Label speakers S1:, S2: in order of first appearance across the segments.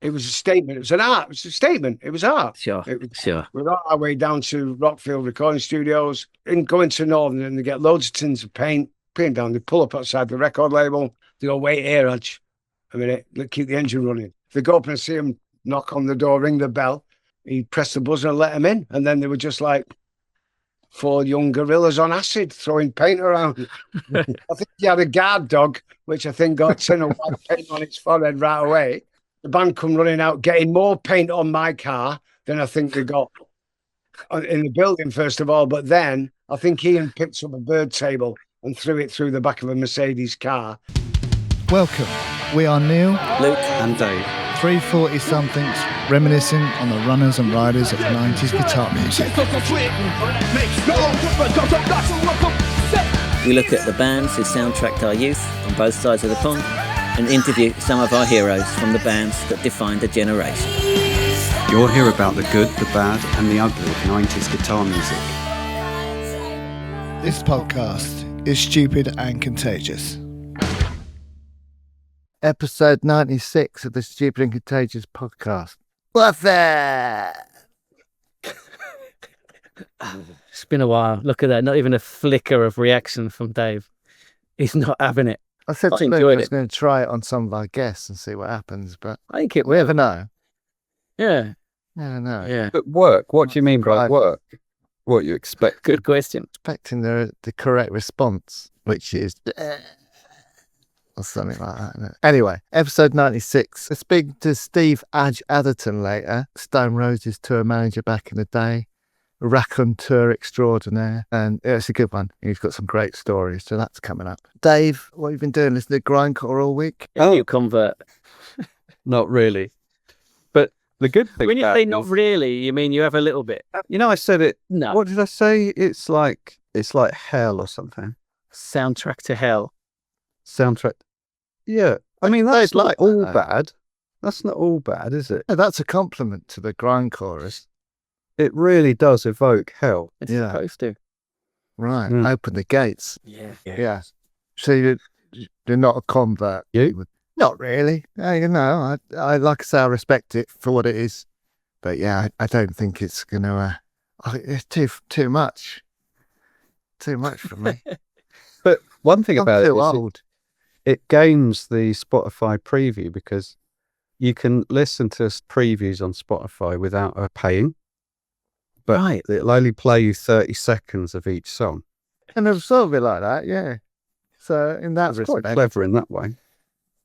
S1: It was a statement. It was an art. It was a statement. It was art.
S2: Sure, sure.
S1: We were on our way down to Rockfield recording studios and going to Northern, and they get loads of tins of paint down. They pull up outside the record label. They go, wait here, Adj. A minute, keep the engine running. They go up and see him knock on the door, ring the bell. He pressed the buzzer and let him in. And then they were just like 4 young gorillas on acid throwing paint around. I think he had a guard dog, which I think got tin of white paint on its forehead right away. The band come running out, getting more paint on my car than I think they got in the building, first of all. But then I think Ian picked up a bird table and threw it through the back of a Mercedes car.
S3: Welcome. We are Neil,
S2: Luke and Dave.
S3: 340-somethings reminiscing on the runners and riders of 90s guitar music.
S2: We look at the bands who soundtracked our youth on both sides of the pond and interview some of our heroes from the bands that defined a generation.
S4: You'll hear about the good, the bad and the ugly of 90s guitar music.
S3: This podcast is Stupid and Contagious. Episode 96 of the Stupid and Contagious podcast. What's that?
S5: It's been a while. Look at that. Not even a flicker of reaction from Dave. He's not having it.
S3: I said
S5: I
S3: to Luke I
S5: enjoyed
S3: was
S5: it.
S3: going to try it on some of our guests and see what happens, but
S5: I think it
S3: we never know.
S5: Yeah.
S3: Never know.
S5: Yeah.
S4: But work, what do you mean by
S3: Right.
S4: work? What you expect?
S5: Good question.
S3: Expecting the correct response, which is or something like that. Isn't it? Anyway, episode 96. I speak to Steve Adj Atherton later, Stone Roses tour manager back in the day, raconteur extraordinaire, and yeah, it's a good one. He's got some great stories, so that's coming up. Dave, what have you been doing? Listening to grindcore all week?
S5: You convert.
S4: Not really. But the good thing
S5: When you
S4: about
S5: say
S4: it
S5: not
S4: is-
S5: really, you mean you have a little bit.
S4: you know, I said it.
S5: No.
S4: What did I say? It's like hell or something.
S5: Soundtrack to hell.
S4: Soundtrack. Yeah. I mean, that's
S3: They'd
S4: not
S3: like
S4: all
S3: that.
S4: bad. That's not all bad, is it?
S3: Yeah, that's a compliment to the grindcorers.
S4: It really does evoke hell.
S5: It's
S3: Yeah.
S5: supposed to.
S3: Right,
S4: Mm.
S3: open the gates.
S5: Yeah.
S3: Yeah. So you're not a convert.
S4: You?
S3: Not really. You know, I like I say, I respect it for what it is. But yeah, I don't think it's going to, it's too much. Too much for me.
S4: But one thing
S3: I'm
S4: about it
S3: too
S4: is
S3: old.
S4: it gains the Spotify preview because you can listen to previews on Spotify without paying. But
S5: Right.
S4: it'll only play you 30 seconds of each song.
S3: And it's sort of like that, yeah. So in that
S4: It's quite
S3: respect.
S4: clever in that way.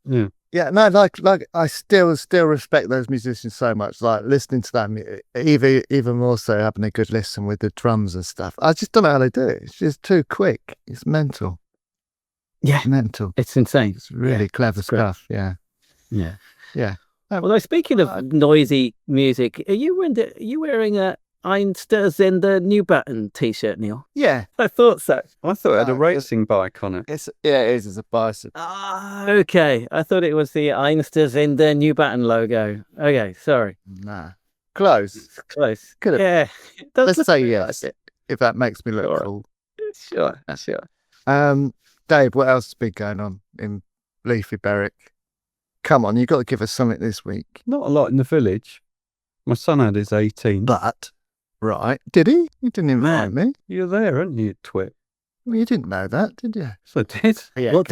S4: Yeah.
S3: Yeah, no, like I still respect those musicians so much. Like listening to them, even more so having a good listen with the drums and stuff. I just don't know how they do it. It's just too quick. It's mental.
S5: Yeah.
S3: Mental.
S5: It's insane.
S3: It's really clever
S5: it's great.
S3: stuff. Yeah.
S5: Yeah.
S3: Yeah.
S5: Although speaking of noisy music, are you wearing a Einsterzender New Button t-shirt, Neil?
S3: Yeah.
S5: I thought so.
S4: I thought it had a
S3: No,
S4: racing bike on it.
S3: It is. It's a bicycle.
S5: Ah, okay. I thought it was the Einsterzender New Button logo. Okay, sorry.
S3: Nah. Close.
S5: It's close.
S3: Could've-
S5: Yeah. It does
S3: Let's
S5: look
S3: say
S5: like
S3: yes,
S5: it.
S3: if that makes me look
S5: Sure.
S3: cool.
S5: Sure. Sure.
S3: Dave, what else has been going on in Leafy Berwick? Come on, you've got to give us something this week.
S4: Not a lot in the village. My son had his 18.
S3: But, right, did he? You didn't invite me.
S4: You're there, aren't you, twit?
S3: Well, you didn't know that, did you?
S4: So I did.
S3: Yeah.
S5: How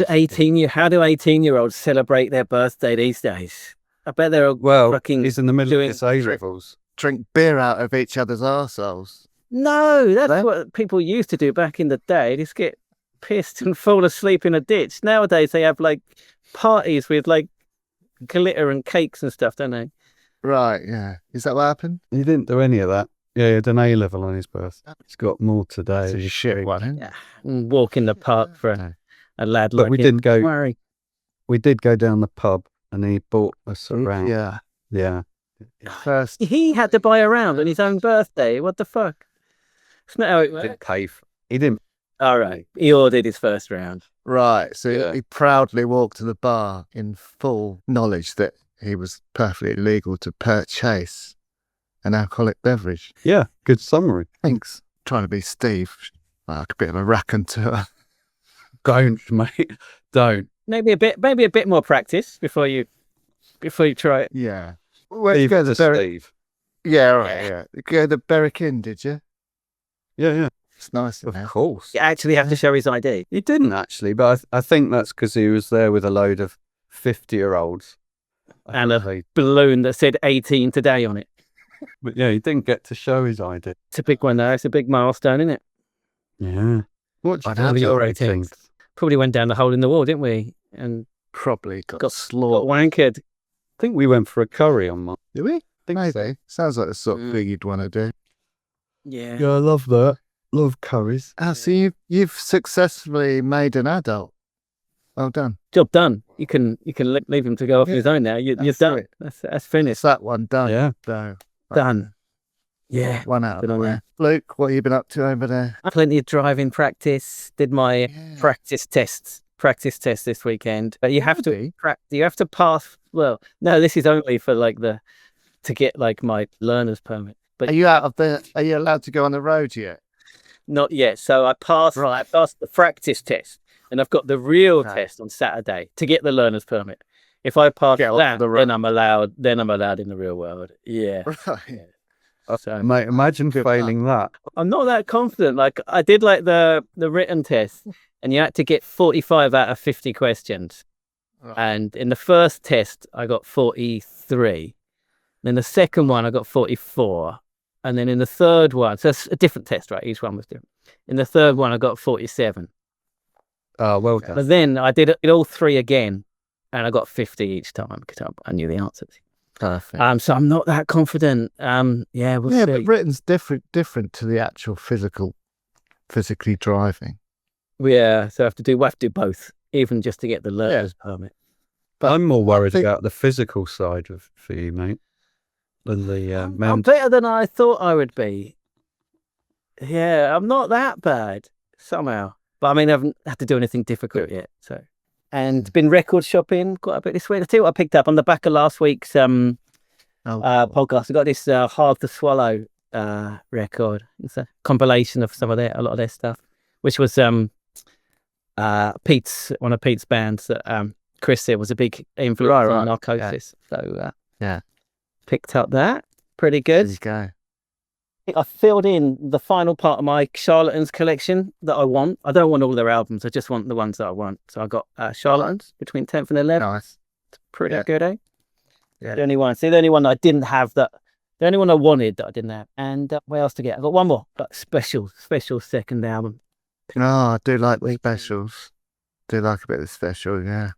S5: do 18-year-olds celebrate their birthday these days? I bet they're all
S4: Well,
S5: fucking
S4: he's in the middle
S5: doing
S4: of his A
S3: trick-
S4: levels.
S3: Drink beer out of each other's arseholes.
S5: No, that's
S3: No?
S5: what people used to do back in the day. Just get pissed and fall asleep in a ditch. Nowadays they have like parties with like glitter and cakes and stuff, don't they?
S3: Right, yeah. Is that what happened?
S4: He didn't do any of that. Yeah, he had an A level on his birth. He's got more today.
S3: It's a shit one, isn't it?
S5: Yeah. And walk in the park for
S3: No.
S5: a lad
S4: But
S5: like
S4: we
S5: him.
S4: didn't go.
S5: Don't worry.
S4: We did go down the pub and he bought us around.
S3: Yeah.
S4: Yeah.
S3: First,
S5: He had to buy a round on his own birthday. What the fuck? It's not how it
S4: Didn't
S5: works.
S4: pay for He didn't.
S5: All right. He ordered his first round.
S3: right. So
S4: Yeah.
S3: he proudly walked to the bar in full knowledge that he was perfectly legal to purchase an alcoholic beverage.
S4: Yeah, good summary.
S3: Thanks. Trying to be Steve, like a bit of a raconteur.
S4: Don't, mate. Don't.
S5: Maybe a bit more practice before you try it.
S3: Yeah. Where'd you
S4: Steve
S3: go
S4: to
S3: to Berwick?
S4: Steve.
S3: Yeah, right, yeah. You go to Berwick Inn, did you?
S4: Yeah.
S3: It's nice in
S4: Of
S3: there.
S4: course.
S5: You actually have to show his ID.
S4: He didn't actually, but I think that's because he was there with a load of 50-year-olds.
S5: And a balloon that said 18 today on it.
S4: But yeah, he didn't get to show his ID.
S5: It's a big one though. It's a big milestone, isn't it?
S4: Yeah. What
S3: I'd
S4: did
S3: have
S4: you
S5: your
S4: do,
S5: 18th. Probably went down the hole in the wall, didn't we? And
S3: Probably got
S5: got
S3: slaughtered.
S5: wankered.
S4: I think we went for a curry on mine.
S3: Did we?
S4: Think
S3: Maybe.
S4: so.
S3: Sounds like the sort of thing you'd want to do.
S5: Yeah.
S3: I love that. Love curries. Ah, so you've successfully made an adult. Well done.
S5: Job done. You can leave him to go off on his own now. You're
S3: That's
S5: done.
S3: it.
S5: That's
S3: It's
S5: finished.
S3: that one done.
S4: Yeah.
S3: So,
S5: Done. Yeah.
S3: one out
S5: Good
S3: of
S5: on
S3: the
S5: you.
S3: way. Luke, what have you been up to over there?
S5: Plenty of driving practice. Did my practice test this weekend. But you have to you have to pass. Well, no, this is only for like to get like my learner's permit. But
S3: Are you allowed to go on the road yet?
S5: not yet. So I passed the practice test, and I've got the real
S3: Right.
S5: test on Saturday to get the learner's permit. If I pass
S3: Get on
S5: that,
S3: the road.
S5: then I'm allowed. Then I'm allowed in the real world. Yeah.
S3: Right.
S5: So
S4: Mate, imagine
S3: Good
S4: failing that.
S5: I'm not that confident. Like I did like the written test, and you had to get 45 out of 50 questions.
S3: Right.
S5: And in the first test, I got 43. Then the second one, I got 44. And then in the third one, so it's a different test, right? Each one was different. In the third one, I got 47.
S4: Oh, well done.
S5: But then I did it all three again, and I got 50 each time because I knew the answers.
S3: Perfect.
S5: So I'm not that confident. Yeah, we'll
S3: yeah,
S5: see.
S3: but written's different to the actual physically driving.
S5: Yeah, so we'll have to do both, even just to get the learner's permit.
S3: But
S4: I'm more worried
S3: think-
S4: about the physical side for you, mate, than the
S5: I'm
S4: mental.
S5: better than I thought I would be. Yeah, I'm not that bad somehow. But I mean, I haven't had to do anything difficult yet. So, and been record shopping quite a bit this week. I tell you what I picked up on the back of last week's podcast. I got this Hard to Swallow record. It's a compilation of a lot of their stuff, which was one of Pete's bands that Chris said was a big influence on Narcosis. So picked up that. Pretty good.
S3: There you go.
S5: I filled in the final part of my Charlatans collection that I want. I don't want all their albums. I just want the ones that I want. So I got Charlatans between 10th and 11th.
S3: Nice.
S5: Pretty good, eh?
S3: Yeah.
S5: The only one. See, the only one I didn't have the only one I wanted that I didn't have. And what else to get? I got one more. Like special second album.
S3: Oh, I do like the specials. Do like a bit of the special, yeah.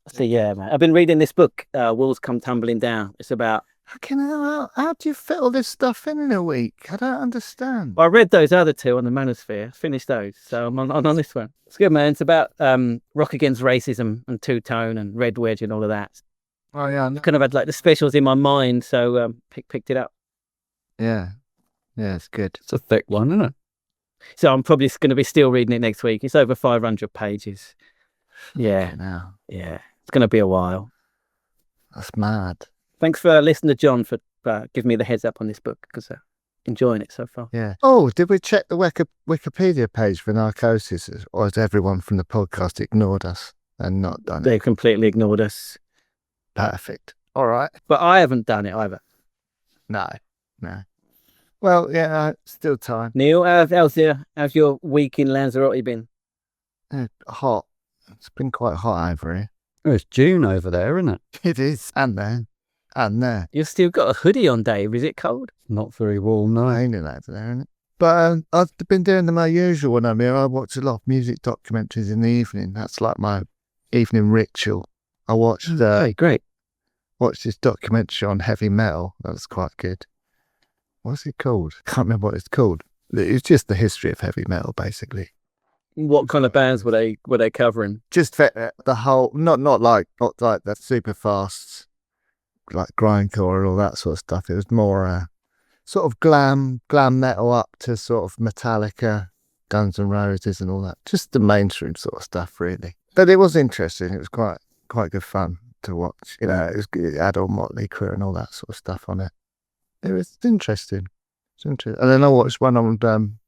S5: So yeah, man. I've been reading this book, Walls Come Tumbling Down. It's about.
S3: How do you fit all this stuff in a week? I don't understand.
S5: I read those other two on the Manosphere. Finished those, so I'm on this one. It's good, man. It's about rock against racism and Two Tone and Red Wedge and all of that.
S3: Oh yeah, I know.
S5: Kind of had like the specials in my mind, so picked it up.
S3: Yeah, it's good.
S4: It's a thick one, isn't it?
S5: So I'm probably going to be still reading it next week. It's over 500 pages. Yeah,
S3: Now
S5: it's going to be a while.
S3: that's mad.
S5: Thanks for listening to John for giving me the heads up on this book because enjoying it so far.
S3: Yeah. Oh, did we check the Wikipedia page for Narcosis, or has everyone from the podcast ignored us and not done it?
S5: They completely ignored us,
S3: Perfect. All right.
S5: but I haven't done it either.
S3: No. Well, yeah, still time.
S5: Neil, how's your week in Lanzarote been?
S3: Hot. It's been quite hot over here.
S4: Oh, it's June over there, isn't it?
S3: It is. And there.
S5: You've still got a hoodie on, Dave. Is it cold?
S4: Not very warm, no.
S3: Raining over there, isn't it? But I've been doing my usual when I'm here. I watch a lot of music documentaries in the evening. That's like my evening ritual. I watched
S5: Great.
S3: watched this documentary on heavy metal. That was quite good. What's it called? Can't remember what it's called. It's just the history of heavy metal, basically.
S5: What kind of bands were they covering?
S3: Just the whole, not like the super fast, like grindcore and all that sort of stuff. It was more sort of glam metal up to sort of Metallica, Guns N' Roses and all that. Just the mainstream sort of stuff, really. But it was interesting. It was quite good fun to watch. You know, it had all Motley Crue and all that sort of stuff on it. It was interesting. And then I watched one on.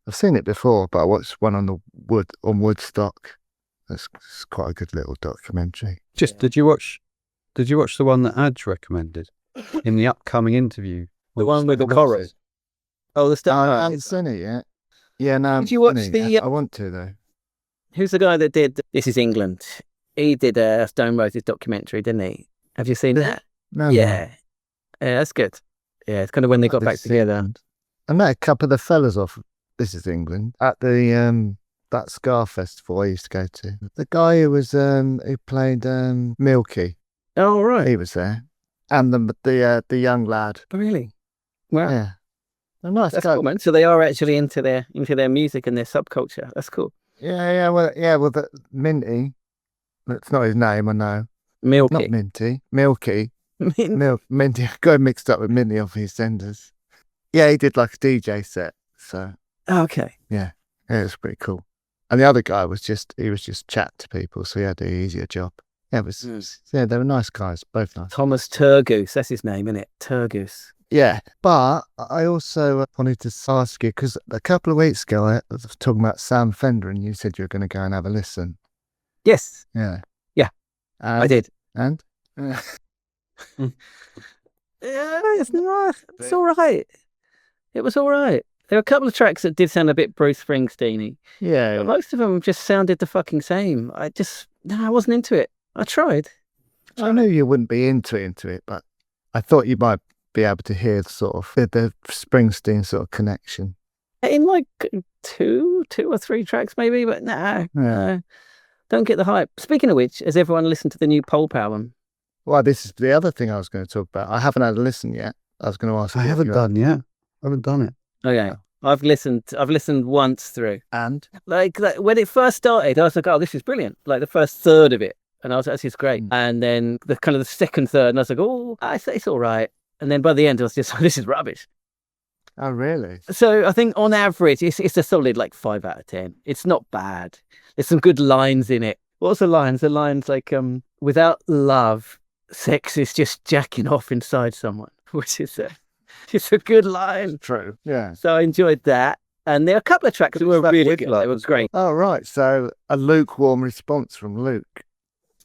S3: I've seen it before, but I watched one on Woodstock. It's quite a good little documentary.
S4: Did you watch Did you watch the one that Adj recommended in the upcoming interview?
S5: The one with the chorus. Oh, the
S3: I
S5: stuff.
S3: haven't seen it yet. Yeah, no.
S5: Did you watch
S3: I
S5: the?
S3: want to though.
S5: Who's the guy that did This Is England? He did a Stone Roses documentary, didn't he? Have you seen that?
S3: No.
S5: Yeah, that's good. Yeah, it's kind of when they got back together.
S3: I met a couple of the fellas off This Is England at the that Scar Festival I used to go to. The guy who was who played Milky,
S5: Oh right.
S3: he was there, and the young lad.
S5: Oh, really? Wow.
S3: Yeah, a nice
S5: That's
S3: guy.
S5: cool, man. So they are actually into their music and their subculture. That's cool.
S3: Yeah. Well, the Minty. That's not his name, I know.
S5: Milky.
S3: Not Minty. Milky. Minty. I got mixed up with Minty off EastEnders. Yeah, he did like a DJ set. So
S5: Oh, okay.
S3: yeah, it was pretty cool. And the other guy was just chat to people, so he had an easier job. Yeah, yeah, they were nice guys, both nice.
S5: Thomas Turgoose. That's his name, isn't it? Turgoose.
S3: Yeah, but I also wanted to ask you, because a couple of weeks ago I was talking about Sam Fender and you said you were going to go and have a listen.
S5: Yes.
S3: Yeah.
S5: Yeah, I did.
S3: And?
S5: Yeah, it's not. It's all right. It was all right. There were a couple of tracks that did sound a bit Bruce Springsteen-y.
S3: Yeah.
S5: But most of them just sounded the fucking same. I wasn't into it. I tried.
S3: I knew you wouldn't be into it, but I thought you might be able to hear the Springsteen sort of connection.
S5: In like two or three tracks maybe, but no. Don't get the hype. Speaking of which, has everyone listened to the new Pulp album?
S3: Well, this is the other thing I was going to talk about. I haven't had a listen yet. I was going to ask.
S4: I haven't done yet. I haven't done it.
S5: Okay. I've listened once through.
S3: And?
S5: Like when it first started, I was like, oh, this is brilliant. Like the first third of it. And I was like, this is great. And then the kind of the second third, and I was like, oh, it's all right. And then by the end, I was just like, this is rubbish.
S3: Oh, really?
S5: So I think on average, it's a solid like 5 out of 10. It's not bad. There's some good lines in it. What's the lines? The lines like, without love, sex is just jacking off inside someone, which is it's a good line.
S3: True. Yeah.
S5: So I enjoyed that. And there are a couple of tracks that were really good. They were great.
S3: Oh, right. So a lukewarm response from Luke.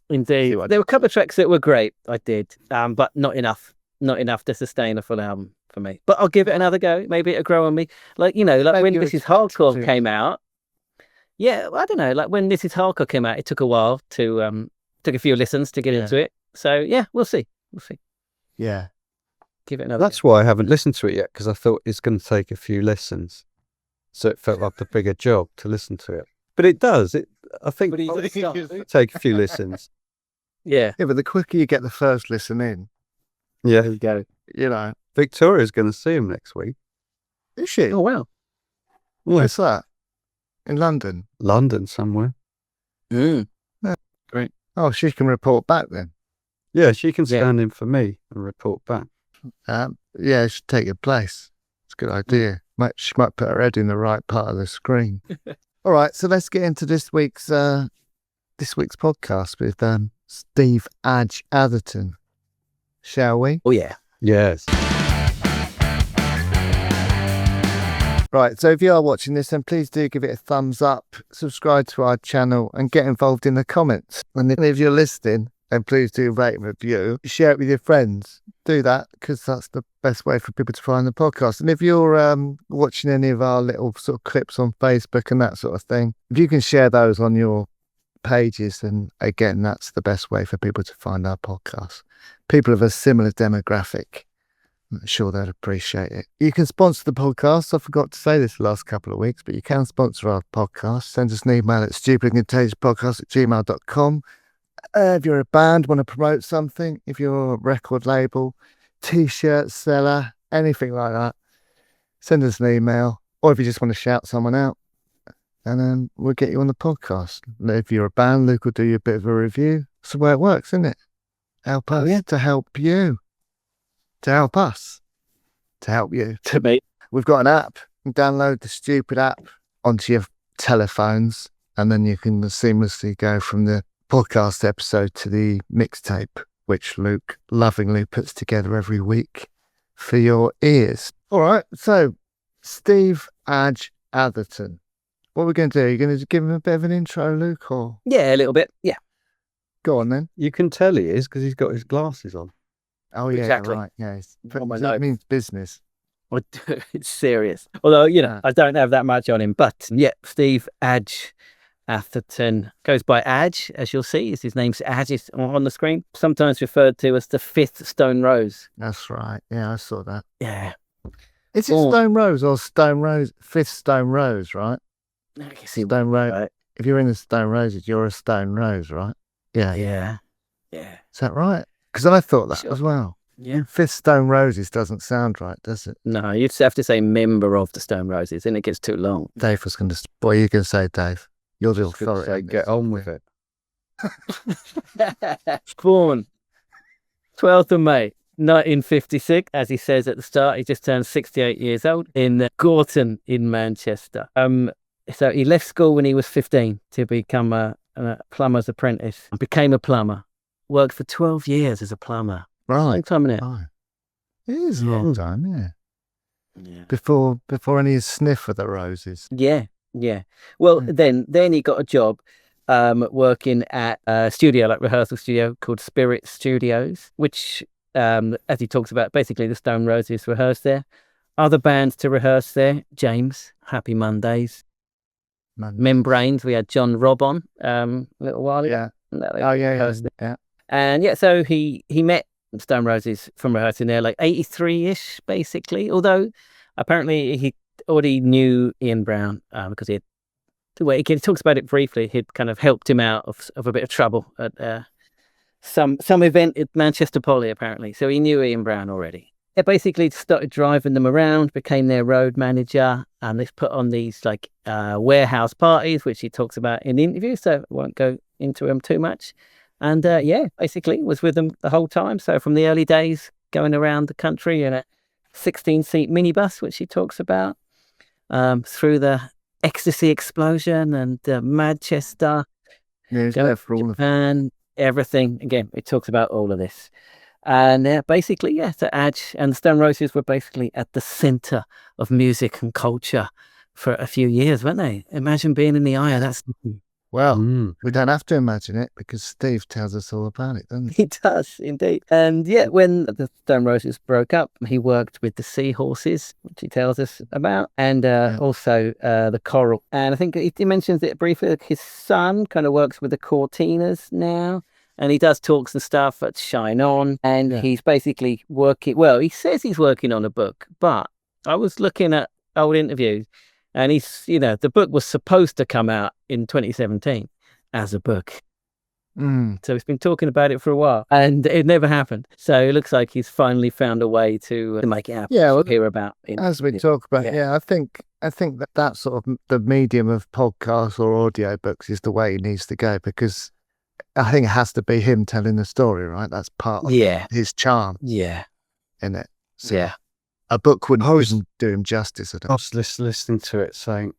S5: Indeed. There were a couple of tracks that were great. I did. But not enough. Not enough to sustain a full album for me. But I'll give it another go. Maybe it'll grow on me. Like, like when This Is Hardcore came out. Yeah, I don't know. Like when This Is Hardcore came out, it took a while to took a few listens to get into it. So yeah, we'll see.
S3: Yeah.
S5: Give it another
S4: That's why I haven't listened to it yet, because I thought it's going to take a few listens. So it felt like a bigger job to listen to it. But it does. I think it'll take a few listens.
S5: Yeah.
S3: Yeah, but the quicker you get the first listen in,
S4: Yeah.
S5: There you go.
S4: Victoria's going to see him next week.
S3: Is she?
S5: Oh, wow.
S3: Where's that? In London?
S4: London somewhere.
S3: Great. Oh, she can report back then.
S4: Yeah, she can stand in for me and report back.
S3: Yeah, she should take your place. It's a good idea. She might put her head in the right part of the screen. All right, so let's get into this week's podcast with Steve Adj Atherton. Shall we?
S5: Oh, yeah.
S4: Yes.
S3: Right, so if you are watching this, then please do give it a thumbs up, subscribe to our channel, and get involved in the comments. And if you're listening, then please do rate and review. Share it with your friends. Do that, because that's the best way for people to find the podcast. And if you're watching any of our little sort of clips on Facebook and that sort of thing, if you can share those on your pages, then again, that's the best way for people to find our podcast. People of a similar demographic. I'm sure they'd appreciate it. You can sponsor the podcast. I forgot to say this the last couple of weeks, but you can sponsor our podcast. Send us an email at stupidandcontagiousPodcast@gmail.com. If you're a band, want to promote something, if you're a record label, t-shirt seller, anything like that, send us an email. Or if you just want to shout someone out, and then we'll get you on the podcast. If you're a band, Luke will do you a bit of a review. That's the way it works, isn't it? Help us to help you. To help us. To help you.
S5: To me.
S3: We've got an app. You can download the Stupid app onto your telephones, and then you can seamlessly go from the podcast episode to the mixtape, which Luke lovingly puts together every week for your ears. All right, so Steve Adj Atherton. What are we going to do? Are you going to give him a bit of an intro, Luke? Or
S5: Yeah, a little bit. Yeah.
S3: Go on then.
S4: You can tell he is because he's got his glasses on.
S3: Oh yeah,
S5: Exactly.
S3: right. Yeah,
S5: On my
S3: that
S5: note.
S3: means business.
S5: It's serious. Although, I don't have that much on him. But yeah, Steve Adj Atherton goes by Adj, as you'll see. His name's Adj is on the screen. Sometimes referred to as the fifth Stone Rose.
S3: That's right. Yeah, I saw that.
S5: Yeah.
S3: Is it
S5: Oh.
S3: Stone Rose or Stone Rose? Fifth Stone Rose, right?
S5: I guess he
S3: Stone Rose.
S5: right.
S3: If you're in the Stone Roses, you're a Stone Rose, right? Yeah.
S5: Yeah. Yeah.
S3: Is that right? Because I thought that
S5: Sure.
S3: as well.
S5: Yeah.
S3: Fifth Stone Roses doesn't sound right, does it?
S5: No, you'd have to say member of the Stone Roses, and it gets too long.
S3: Dave was going to. What are you going to say, Dave? You're the
S4: Just gonna
S3: authority.
S4: say,
S3: on
S4: get
S3: this.
S4: on with it.
S5: Born 12th of May, 1956. As he says at the start, he just turned 68 years old in Gorton in Manchester. So he left school when he was 15 to become a plumber's apprentice. Became a plumber. Worked for 12 years as a plumber. Long
S3: Right.
S5: time in it.
S3: Oh. It is a
S5: Yeah.
S3: long time, yeah.
S5: Yeah.
S3: Before any sniff of the roses.
S5: Yeah, yeah. Well,
S3: Mm.
S5: then he got a job working at a studio, like rehearsal studio called Spirit Studios, which, as he talks about, basically the Stone Roses rehearsed there. Other bands to rehearse there: James, Happy Mondays,
S3: Man.
S5: Membranes. We had John Robb on a little while ago.
S3: Yeah.
S5: And they
S3: Oh, yeah.
S5: rehearsed
S3: Yeah.
S5: there.
S3: Yeah.
S5: And yeah, so he met Stone Roses from rehearsing there, like 83-ish, basically. Although apparently he already knew Ian Brown because he had, the way he talks about it briefly, he'd kind of helped him out of a bit of trouble at some event at Manchester Poly, apparently. So he knew Ian Brown already. They basically started driving them around, became their road manager, and they've put on these like warehouse parties, which he talks about in the interview. So I won't go into them too much. And yeah, basically was with them the whole time. So from the early days, going around the country in a 16-seat minibus, which he talks about, through the Ecstasy Explosion and Madchester,
S3: Yeah, he's
S5: going
S3: there for all of it.
S5: Japan, everything. Again, it talks about all of this. And basically, yeah, so Adj and the Stone Roses were basically at the centre of music and culture for a few years, weren't they? Imagine being in the eye of that.
S3: Well,
S4: Mm.
S3: we don't have to imagine it because Steve tells us all about it, doesn't he?
S5: He does, indeed. And yeah, when the Stone Roses broke up, he worked with the Seahorses, which he tells us about, and also the Coral. And I think he mentions it briefly, like his son kind of works with the Cortinas now. And he does talks and stuff at Shine On. And he's basically working, well, he says he's working on a book, but I was looking at old interviews and he's, the book was supposed to come out in 2017 as a book. So he's been talking about it for a while and it never happened. So it looks like he's finally found a way to make it happen.
S3: Yeah, well,
S5: hear about it.
S3: As we talk about, I think that sort of the medium of podcasts or audio books is the way he needs to go because I think it has to be him telling the story, right? That's part of his charm.
S5: Yeah.
S3: In it. So
S5: Yeah.
S3: a book wouldn't even do him justice at
S4: I
S3: all.
S4: was listening to it saying,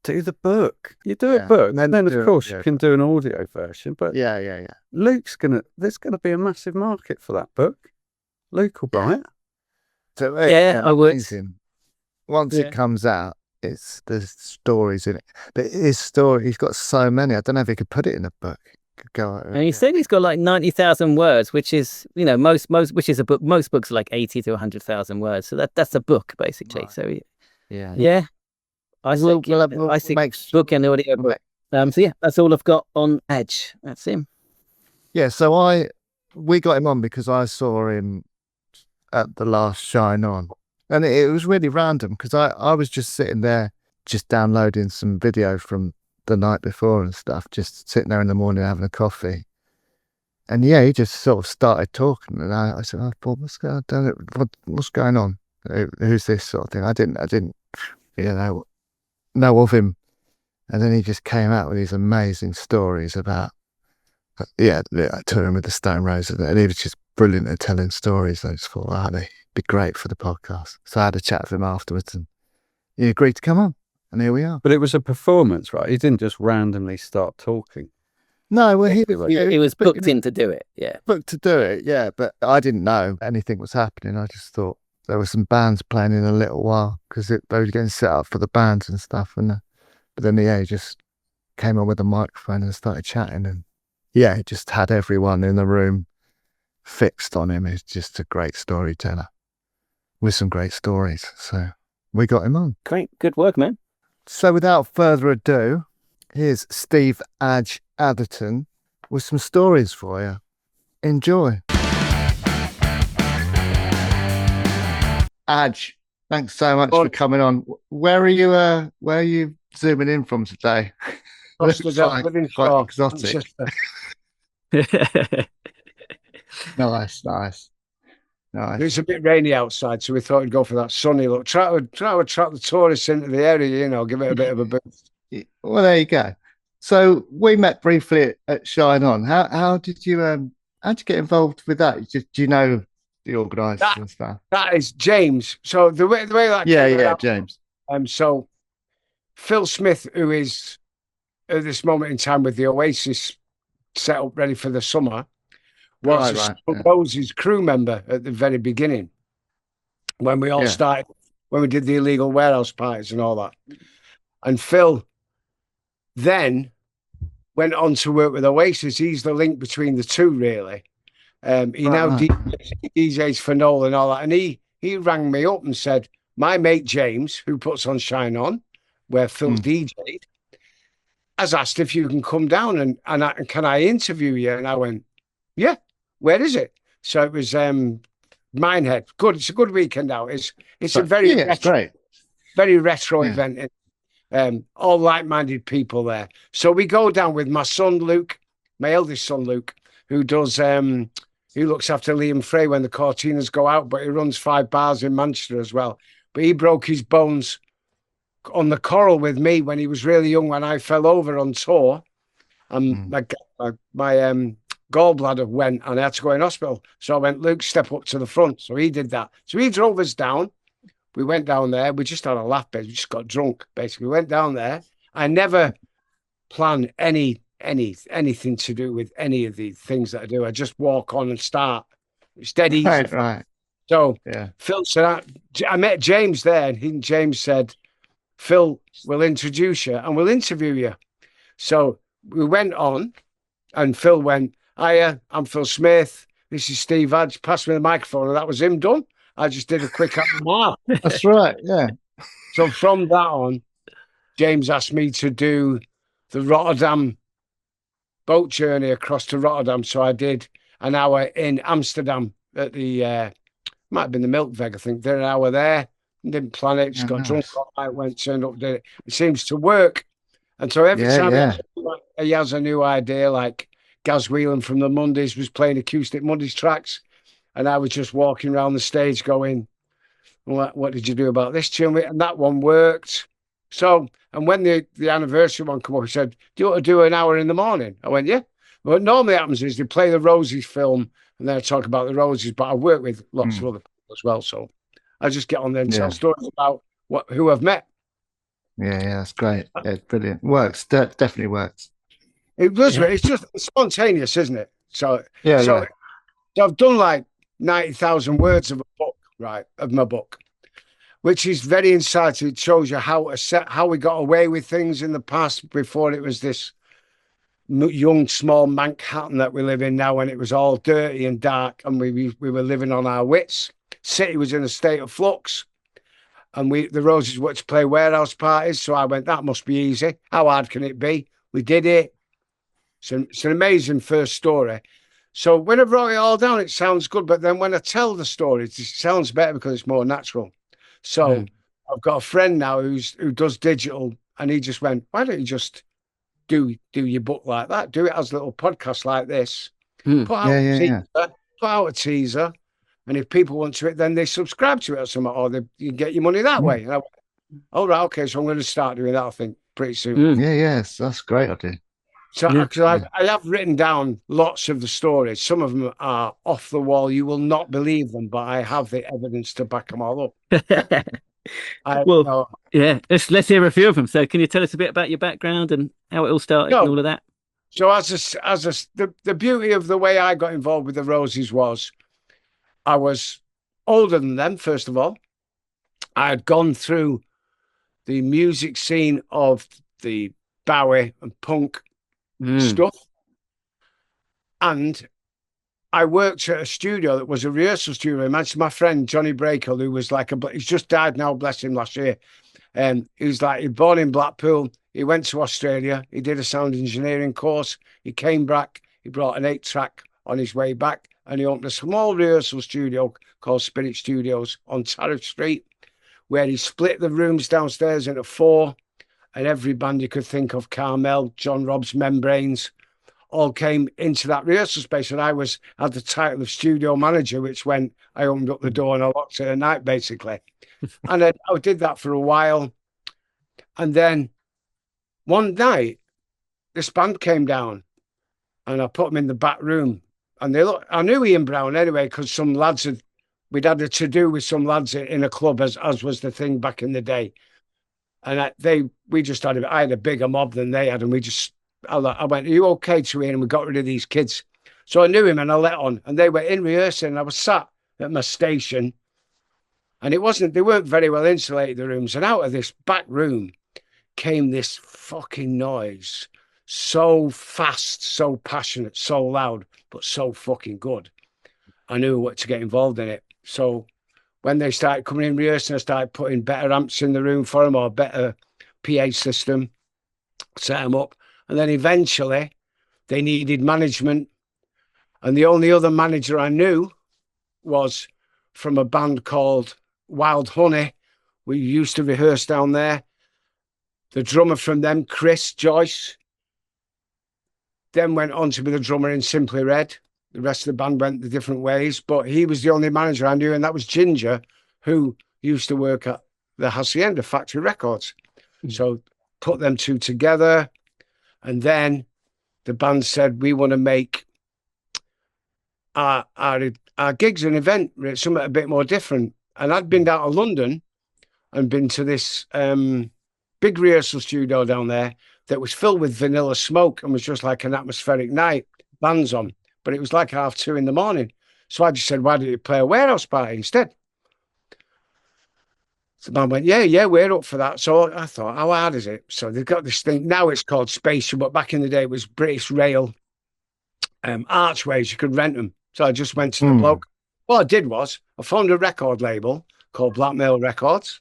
S4: do the book. You do
S3: Yeah.
S4: a book, and then
S3: Do
S4: of
S3: it,
S4: course
S3: yeah.
S4: you can do an audio version. But
S3: Yeah.
S4: there's gonna be a massive market for that book. Luke will buy it.
S3: So
S5: I would.
S3: amazing. Once
S5: Yeah.
S3: it comes out, there's stories in it. But his story, he's got so many. I don't know if he could put it in a book. Could go.
S5: And he said he's got like 90,000 words, which is, which is a book. Most books are like 80 to 100,000 words. So that's a book basically.
S3: Right.
S5: So
S3: Yeah.
S5: I
S3: We'll
S5: think
S3: make
S5: book and audio book. So yeah, that's all I've got on Adj. That's him.
S3: Yeah, so we got him on because I saw him at the last Shine On. And it was really random because I was just sitting there, just downloading some video from the night before and stuff, just sitting there in the morning having a coffee. And he just sort of started talking. And I said, I thought, what's going on? Who's this sort of thing? I didn't know of him. And then he just came out with these amazing stories about touring with the Stone Roses, and he was just brilliant at telling stories. I just thought, they'd be great for the podcast. So I had a chat with him afterwards, and he agreed to come on, and here we are.
S4: But it was a performance, right? He didn't just randomly start talking.
S3: No, well, he
S5: was booked in to do it. Yeah,
S3: booked to do it. Yeah, but I didn't know anything was happening. I just thought there were some bands playing in a little while because they were getting set up for the bands and stuff. And but then he just came on with a microphone and started chatting, and yeah, it just had everyone in the room fixed on him. He's just a great storyteller with some great stories. So we got him on.
S5: Great, good work, man.
S3: So without further ado, here's Steve Adj Atherton with some stories for you. Enjoy. Adj, thanks so much for coming on. Where are you zooming in from today? Looks like quite exotic. Nice.
S1: It's a bit rainy outside, so we thought we'd go for that sunny look. Try to attract the tourists into the area, give it a bit of a boost.
S3: Well, there you go. So we met briefly at Shine On. How did you get involved with that? Do you know the organisers and stuff?
S1: That is James. So the way that
S3: James.
S1: So Phil Smith, who is at this moment in time with the Oasis set up ready for the summer, was Rose's crew member at the very beginning when we all started, when we did the illegal warehouse parties and all that. And Phil then went on to work with Oasis. He's the link between the two, really. He now DJs for Noel and all that. And he rang me up and said, my mate James, who puts on Shine On, where Phil DJ'd, has asked if you can come down and can I interview you? And I went, yeah, where is it? So it was Minehead. Good. It's a good weekend out. It's a very retro event. All like-minded people there. So we go down with my son Luke, my eldest son Luke, who does he looks after Liam Frey when the Cortinas go out, but he runs 5 bars in Manchester as well. But he broke his bones on the Coral with me when he was really young, when I fell over on tour. And my gallbladder went and I had to go in hospital. So I went, Luke, step up to the front. So he did that. So he drove us down. We went down there. We just had a laugh, basically. We just got drunk, basically. We went down there. I never plan anything to do with any of the things that I do. I just walk on and start. It's dead easy.
S3: Right.
S1: So Phil said, I met James there, and James said, Phil will introduce you and we'll interview you. So we went on, and Phil went, hiya, I'm Phil Smith. This is Steve Adj. Pass me the microphone, and that was him done. I just did a quick mark.
S3: That's right, yeah.
S1: So from that on, James asked me to do the Rotterdam boat journey across to Rotterdam. So I did an hour in Amsterdam at the, might have been the Milkveg, I think. Did an hour there, didn't plan it, just got drunk all night, turned up, did it. It seems to work. And so every time he has a new idea, like Gaz Whelan from the Mondays was playing acoustic Mondays tracks, and I was just walking around the stage going, what did you do about this tune? And that one worked. So, and when the anniversary one came up, he said, do you want to do an hour in the morning? I went, yeah. What normally happens is they play the Roses film and then I talk about the Roses, but I work with lots of other people as well. So I just get on there and tell stories about who I've met.
S3: Yeah, that's great. Yeah, it's brilliant. Works. Definitely works.
S1: It does. It's just spontaneous, isn't it? So I've done like 90,000 words of a book, right? Of my book, which is very insightful. It shows you how we got away with things in the past before it was this young, small Manhattan that we live in now, when it was all dirty and dark and we were living on our wits. City was in a state of flux. And the Roses were to play warehouse parties. So I went, that must be easy. How hard can it be? We did it. It's an amazing first story. So when I wrote it all down, it sounds good. But then when I tell the story, it sounds better because it's more natural. So I've got a friend now who does digital, and he just went, why don't you just do your book like that? Do it as a little podcast like this. Put out a teaser. And if people want to it, then they subscribe to it or something, or you get your money that way. And I went, all right, okay, so I'm going to start doing that, I think, pretty soon.
S3: Yes, that's a great idea.
S1: So I have written down lots of the stories. Some of them are off the wall. You will not believe them, but I have the evidence to back them all up.
S5: Let's hear a few of them. So can you tell us a bit about your background and how it all started and all of that?
S1: So the beauty of the way I got involved with the Roses was, I was older than them, first of all. I had gone through the music scene of the Bowie and punk stuff. And I worked at a studio that was a rehearsal studio in Manchester. My friend Johnny Brakel, who was like he's just died now, bless him, last year. He was like, he was born in Blackpool. He went to Australia. He did a sound engineering course. He came back. He brought an 8-track on his way back, and he opened a small rehearsal studio called Spirit Studios on Tariff Street, where he split the rooms downstairs into 4, and every band you could think of, Carmel, John Robb's Membranes, all came into that rehearsal space. And I had the title of studio manager, which when I opened up the door and I locked it at night, basically. And then I did that for a while. And then one night, this band came down and I put them in the back room. And I knew Ian Brown anyway, because some lads we'd had a to-do with some lads in a club, as was the thing back in the day. And I had a bigger mob than they had. And I went, are you okay to Ian? And we got rid of these kids. So I knew him and I let on. And they were in rehearsing. And I was sat at my station. And they weren't very well insulated, the rooms. And out of this back room came this fucking noise. So fast, so passionate, so loud, but so fucking good. I knew what to get involved in it. So when they started coming in rehearsing, I started putting better amps in the room for them, or better PA system, set them up. And then eventually they needed management. And the only other manager I knew was from a band called Wild Honey. We used to rehearse down there. The drummer from them, Chris Joyce, then went on to be the drummer in Simply Red. The rest of the band went the different ways, but he was the only manager I knew, and that was Ginger, who used to work at the Hacienda Factory Records. So put them two together, and then the band said, we want to make our gigs an event, something a bit more different. And I'd been down to London and been to this big rehearsal studio down there that was filled with vanilla smoke and was just like an atmospheric night, bands on. But it was like 2:30 in the morning. So I just said, why don't you play a warehouse party instead? So the man went, yeah, we're up for that. So I thought, how hard is it? So they've got this thing. Now it's called Spatial, but back in the day it was British Rail archways. You could rent them. So I just went to the bloke. What I did was I found a record label called Blackmail Records,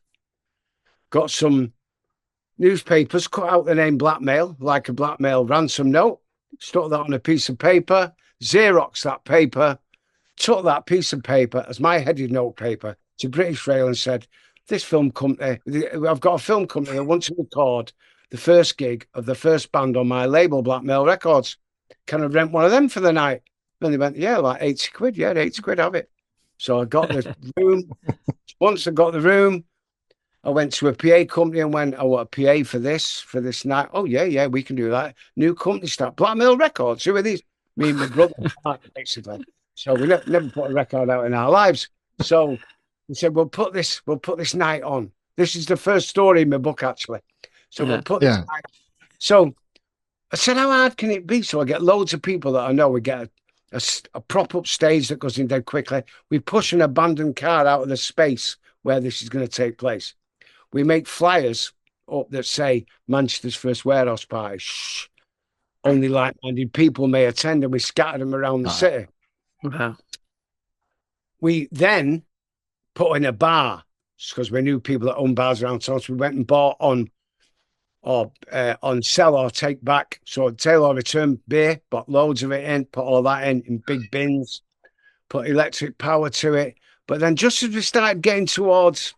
S1: got some newspapers, cut out the name Blackmail, like a blackmail ransom note, stuck that on a piece of paper, Xerox that paper, took that piece of paper as my headed note paper to British Rail and said, this film company, I've got a film company that wants to record the first gig of the first band on my label, Blackmail Records. Can I rent one of them for the night? And they went, yeah, like 80 quid. Yeah, 80 quid, have it. So I got the room. Once I got the room, I went to a PA company and went, I want a PA for this night. Oh, yeah, we can do that. New company start, Blackmail Records. Who are these? Me and my brother, basically. So we never put a record out in our lives. So we said, we'll put this night on. This is the first story in my book, actually. So we'll put this night. So I said, how hard can it be? So I get loads of people that I know. We get a prop-up stage that goes in dead quickly. We push an abandoned car out of the space where this is going to take place. We make flyers up that say Manchester's first warehouse party. Shh. Only like-minded people may attend, and we scatter them around the city.
S5: Wow.
S1: We then put in a bar because we knew people that own bars around town. So we went and bought on sell or take back. So tail or return beer, bought loads of it in, put all that in big bins, put electric power to it. But then just as we started getting towards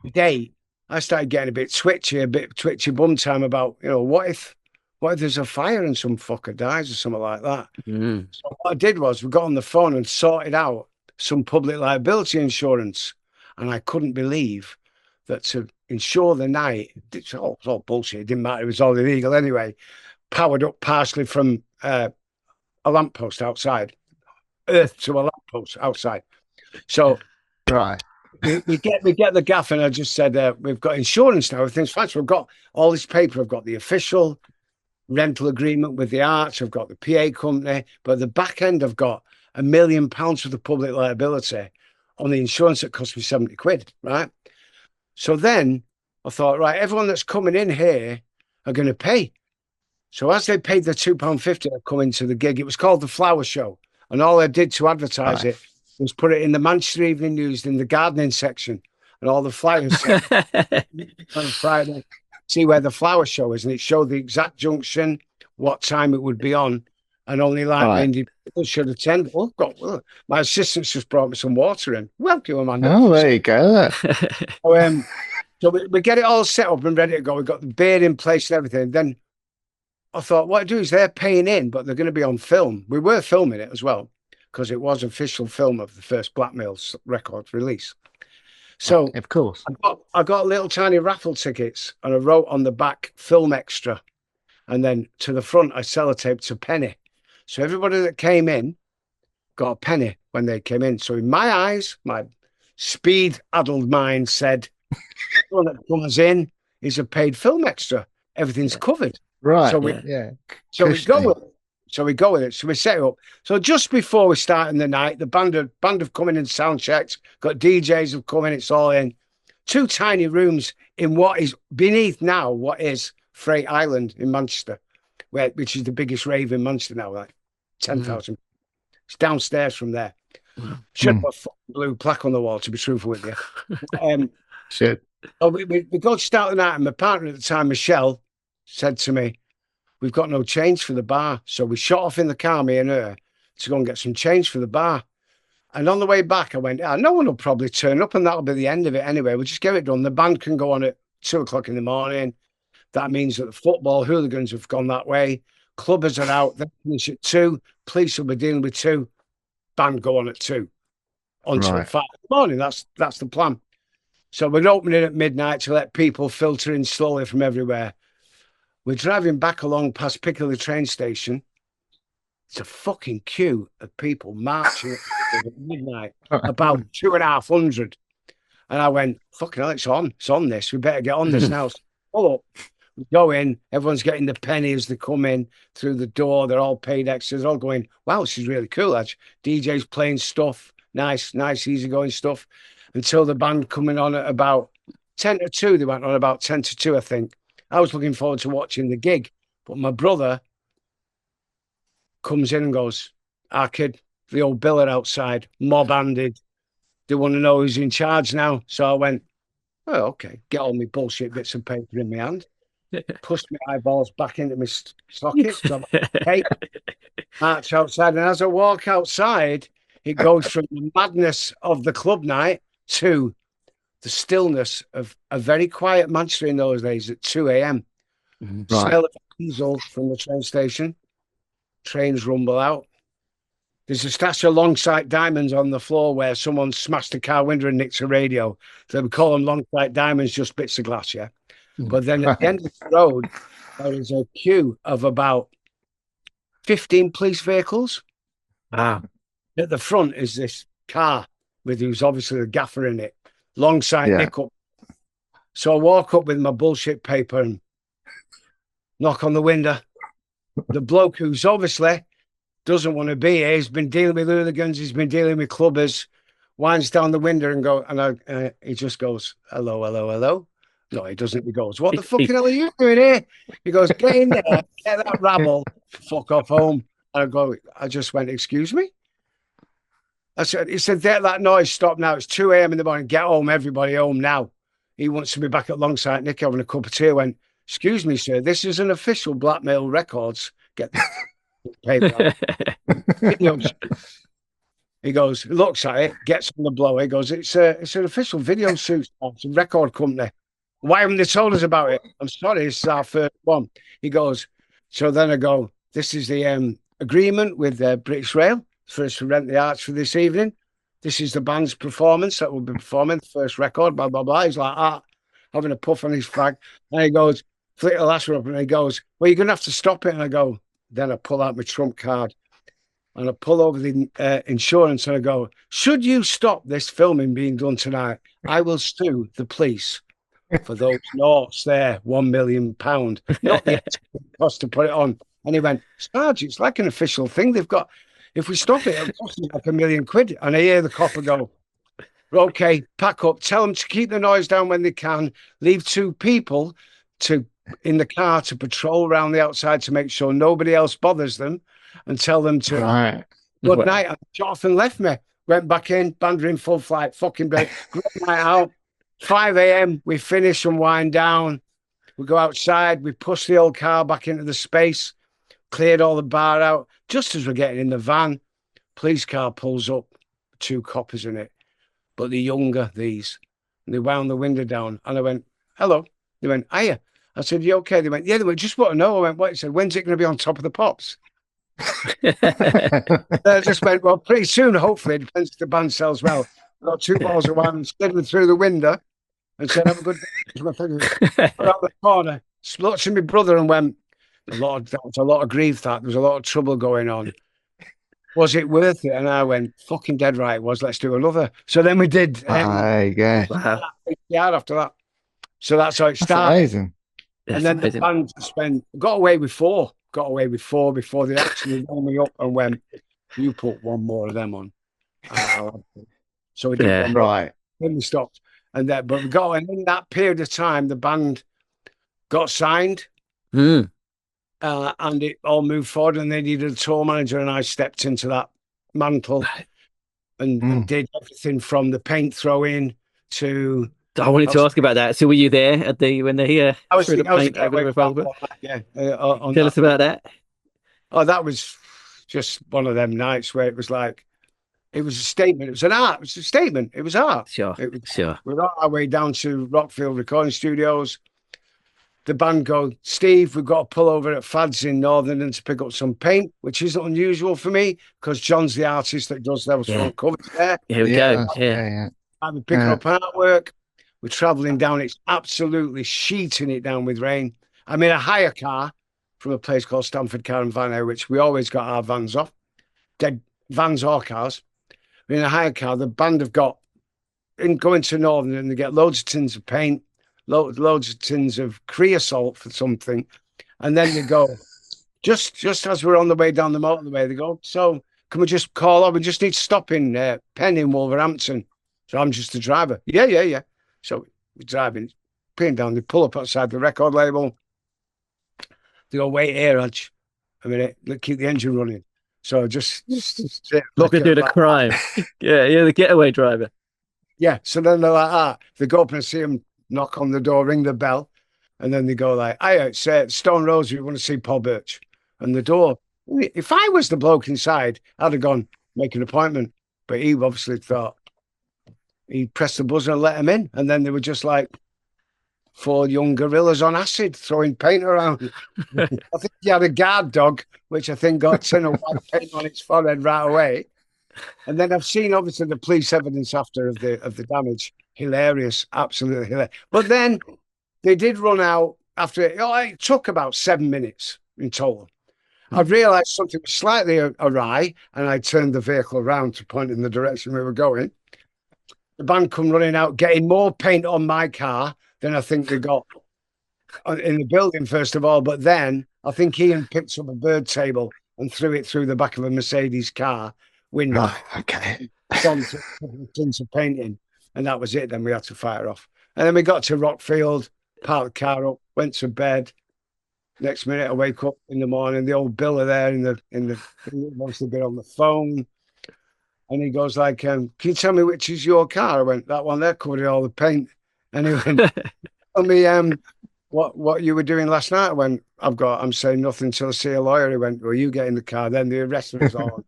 S1: the day, I started getting a bit twitchy bum time about, what if there's a fire and some fucker dies or something like that? So what I did was we got on the phone and sorted out some public liability insurance. And I couldn't believe that to insure the night, it's all bullshit. It didn't matter. It was all illegal anyway. Powered up partially from a lamppost outside, earth to a lamppost outside. So
S3: right.
S1: we get the gaff, and I just said, we've got insurance now. Everything's fine. So I've got all this paper. I've got the official rental agreement with the Arch. I've got the PA company. But at the back end, I've got £1 million worth of public liability on the insurance that cost me 70 quid, right? So then I thought, right, everyone that's coming in here are going to pay. So as they paid the £2.50 to come into the gig, it was called the Flower Show. And all I did to advertise it was put it in the Manchester Evening News in the gardening section. And all the flyers on Friday, see where the flower show is. And it showed the exact junction, what time it would be on. And only indie people should attend. Oh, God, my assistant's just brought me some water in. Welcome, Amanda.
S3: Oh, there you go.
S1: So we get it all set up and ready to go. We've got the beer in place and everything. Then I thought, what I do is they're paying in, but they're going to be on film. We were filming it as well because it was official film of the first Blackmail record release. So
S3: of course,
S1: I got little tiny raffle tickets and I wrote on the back film extra. And then to the front, I sellotaped a penny. So everybody that came in got a penny when they came in. So in my eyes, my speed-addled mind said, "One that comes in is a paid film extra. Everything's covered."
S3: Right.
S1: So we go with it. So we set it up. So just before we start in the night, the band have come in and sound checked. Got DJs have come in. It's all in 2 tiny rooms in what is beneath now what is Freight Island in Manchester, which is the biggest rave in Manchester now, like 10,000. It's downstairs from there. Should have a blue plaque on the wall, to be truthful with you.
S3: Shit.
S1: So we go to start the night, and my partner at the time, Michelle, said to me, "We've got no change for the bar." So we shot off in the car, me and her, to go and get some change for the bar. And on the way back, I went, no one will probably turn up and that'll be the end of it anyway. We'll just get it done. The band can go on at 2 o'clock in the morning. That means that the football hooligans have gone that way. Clubbers are out. They finish at 2. Police will be dealing with 2. Band go on at 2 until 5 in the morning. That's the plan. So we're opening at midnight to let people filter in slowly from everywhere. We're driving back along past Piccadilly train station. It's a fucking queue of people marching at midnight, about 250. And I went, fucking hell, it's on this. We better get on this now. So, we go in, everyone's getting the penny as they come in through the door. They're all paid extras. They're all going, wow, this is really cool, actually. DJ's playing stuff, nice, easygoing stuff. Until the band coming on at about 10 to 2. They went on about 10 to 2, I think. I was looking forward to watching the gig. But my brother comes in and goes, "Our kid, the old biller outside, mob-handed. They want to know who's in charge now." So I went, "Oh, okay." Get all my bullshit bits of paper in my hand. Pushed my eyeballs back into my sockets. Hey, march outside. And as I walk outside, it goes from the madness of the club night to the stillness of a very quiet Manchester in those days at 2 a.m. Smell of diesel from the train station. Trains rumble out. There's a stash of long sight diamonds on the floor where someone smashed a car window and nicked a radio. So we call them long sight diamonds, just bits of glass, yeah? But then at the end of the road, there is a queue of about 15 police vehicles. At the front is this car with who's obviously the gaffer in it. Long sight nick up. So I walk up with my bullshit paper and knock on the window. The bloke who's obviously doesn't want to be here, he's been dealing with hooligans, he's been dealing with clubbers, winds down the window and he just goes, "Hello, hello, hello." No, he doesn't. He goes, "What the fucking hell are you doing here?" He goes, "Get in there, get that rabble, fuck off home." And I just went, "Excuse me?" He said, "That noise, stop now. It's 2 a.m. in the morning. Get home, everybody home now." He wants to be back at Longside Nick having a cup of tea. I went, "Excuse me, sir, this is an official Blackmail Records. Get the paper out." He goes, looks at it, gets on the blower. He goes, it's an official video shoot. It's a record company. Why haven't they told us about it? I'm sorry, this is our first one. He goes, so then I go, this is the agreement with British Rail for us to rent the arts for this evening. This is the band's performance that will be performing the first record, blah, blah, blah. He's like, having a puff on his fag. And he goes, flick the last one up, and he goes, well, you're going to have to stop it. And I go, then I pull out my trump card and I pull over the insurance and I go, should you stop this filming being done tonight, I will sue the police for those notes there, £1 million. Not yet cost to put it on. And he went, Sarge, it's like an official thing. They've got, if we stop it, it'll cost them like £1 million. And I hear the copper go, okay, pack up, tell them to keep the noise down when they can, leave 2 people to in the car to patrol around the outside to make sure nobody else bothers them and tell them to
S3: Right.
S1: good night. And shut off and left me. Went back in, band in full flight, fucking great night out. 5 a.m. we finish and wind down. We go outside, we push the old car back into the space, cleared all the bar out. Just as we're getting in the van, police car pulls up, 2 coppers in it. But the younger, these. And they wound the window down. And I went, hello. They went, hiya. I said, you okay? They went, yeah. They went, just want to know. I went, what? He said, when's it going to be on Top of the Pops? I just went, well, pretty soon, hopefully. It depends if the band sells well. Got 2 bottles of wine and slid them through the window and said, have a good day. Around the corner, looked to my brother and went, that was a lot of grief, that. There was a lot of trouble going on. Was it worth it? And I went, fucking dead right it was. Let's do another. So then we did.
S3: There you go.
S5: Wow.
S1: Yeah, after that. So that's how it
S3: That's
S1: started.
S3: amazing.
S1: And then the band got away with 4 before they actually rang me up and went, you put 1 more of them on. So we did one more.
S3: Right.
S1: Then we stopped. And then, but we got, and in that period of time, the band got signed. And it all moved forward, and they needed a tour manager, and I stepped into that mantle and did everything from the paint throwing to.
S5: I wanted to ask about that. So were you there at when they
S1: I was
S5: threw the paint
S1: there
S5: over the revolver?
S1: Yeah.
S5: Tell us about that.
S1: Oh, that was just one of them nights where it was like, it was a statement. It was an art. It was a statement. It was art.
S5: Sure. Sure.
S1: We're on our way down to Rockfield Recording Studios. The band go, Steve, we've got to pull over at Fads in Northern to pick up some paint, which isn't unusual for me because John's the artist that does those front covers there.
S5: Here we go. Yeah.
S1: I'm picking up artwork. We're traveling down. It's absolutely sheeting it down with rain. I'm in a hire car from a place called Stamford Car and Van Air, which we always got our vans off. Dead vans or cars. We're in a hire car. The band have got, in going to Northern, and they get loads of tins of paint, loads of tins of creosote for something. And then they go, just as we're on the way down the motorway, they go, so can we just call up? We just need to stop in Penn in Wolverhampton. So I'm just the driver. Yeah. So we're driving, putting down, they pull up outside the record label. They go, wait here, Adj. A minute, keep the engine running. So just
S5: Look at the crime. yeah, the getaway driver.
S1: Yeah, so then they're like, they go up and see him knock on the door, ring the bell, and then they go like, it's Stone Roses, we want to see Paul Birch. And the door, if I was the bloke inside, I'd have gone, make an appointment. But he obviously thought, he pressed the buzzer and let him in. And then they were just like 4 young gorillas on acid throwing paint around. I think he had a guard dog, which I think got tin of white paint on its forehead right away. And then I've seen obviously the police evidence after of the damage. Hilarious, absolutely hilarious. But then they did run out after it took about 7 minutes in total. I realised something was slightly awry, and I turned the vehicle around to point in the direction we were going. The band come running out, getting more paint on my car than I think they got in the building, first of all. But then I think Ian picked up a bird table and threw it through the back of a Mercedes car window.
S3: Right, okay.
S1: Tins of painting, and that was it. Then we had to fire off. And then we got to Rockfield, parked the car up, went to bed. Next minute, I wake up in the morning. The old Bill are there he wants to get on the phone. And he goes like, can you tell me which is your car? I went, that one there, covered in all the paint. And he went, tell me what you were doing last night. I went, I'm saying nothing until I see a lawyer. He went, well, you get in the car. Then the arrested us all.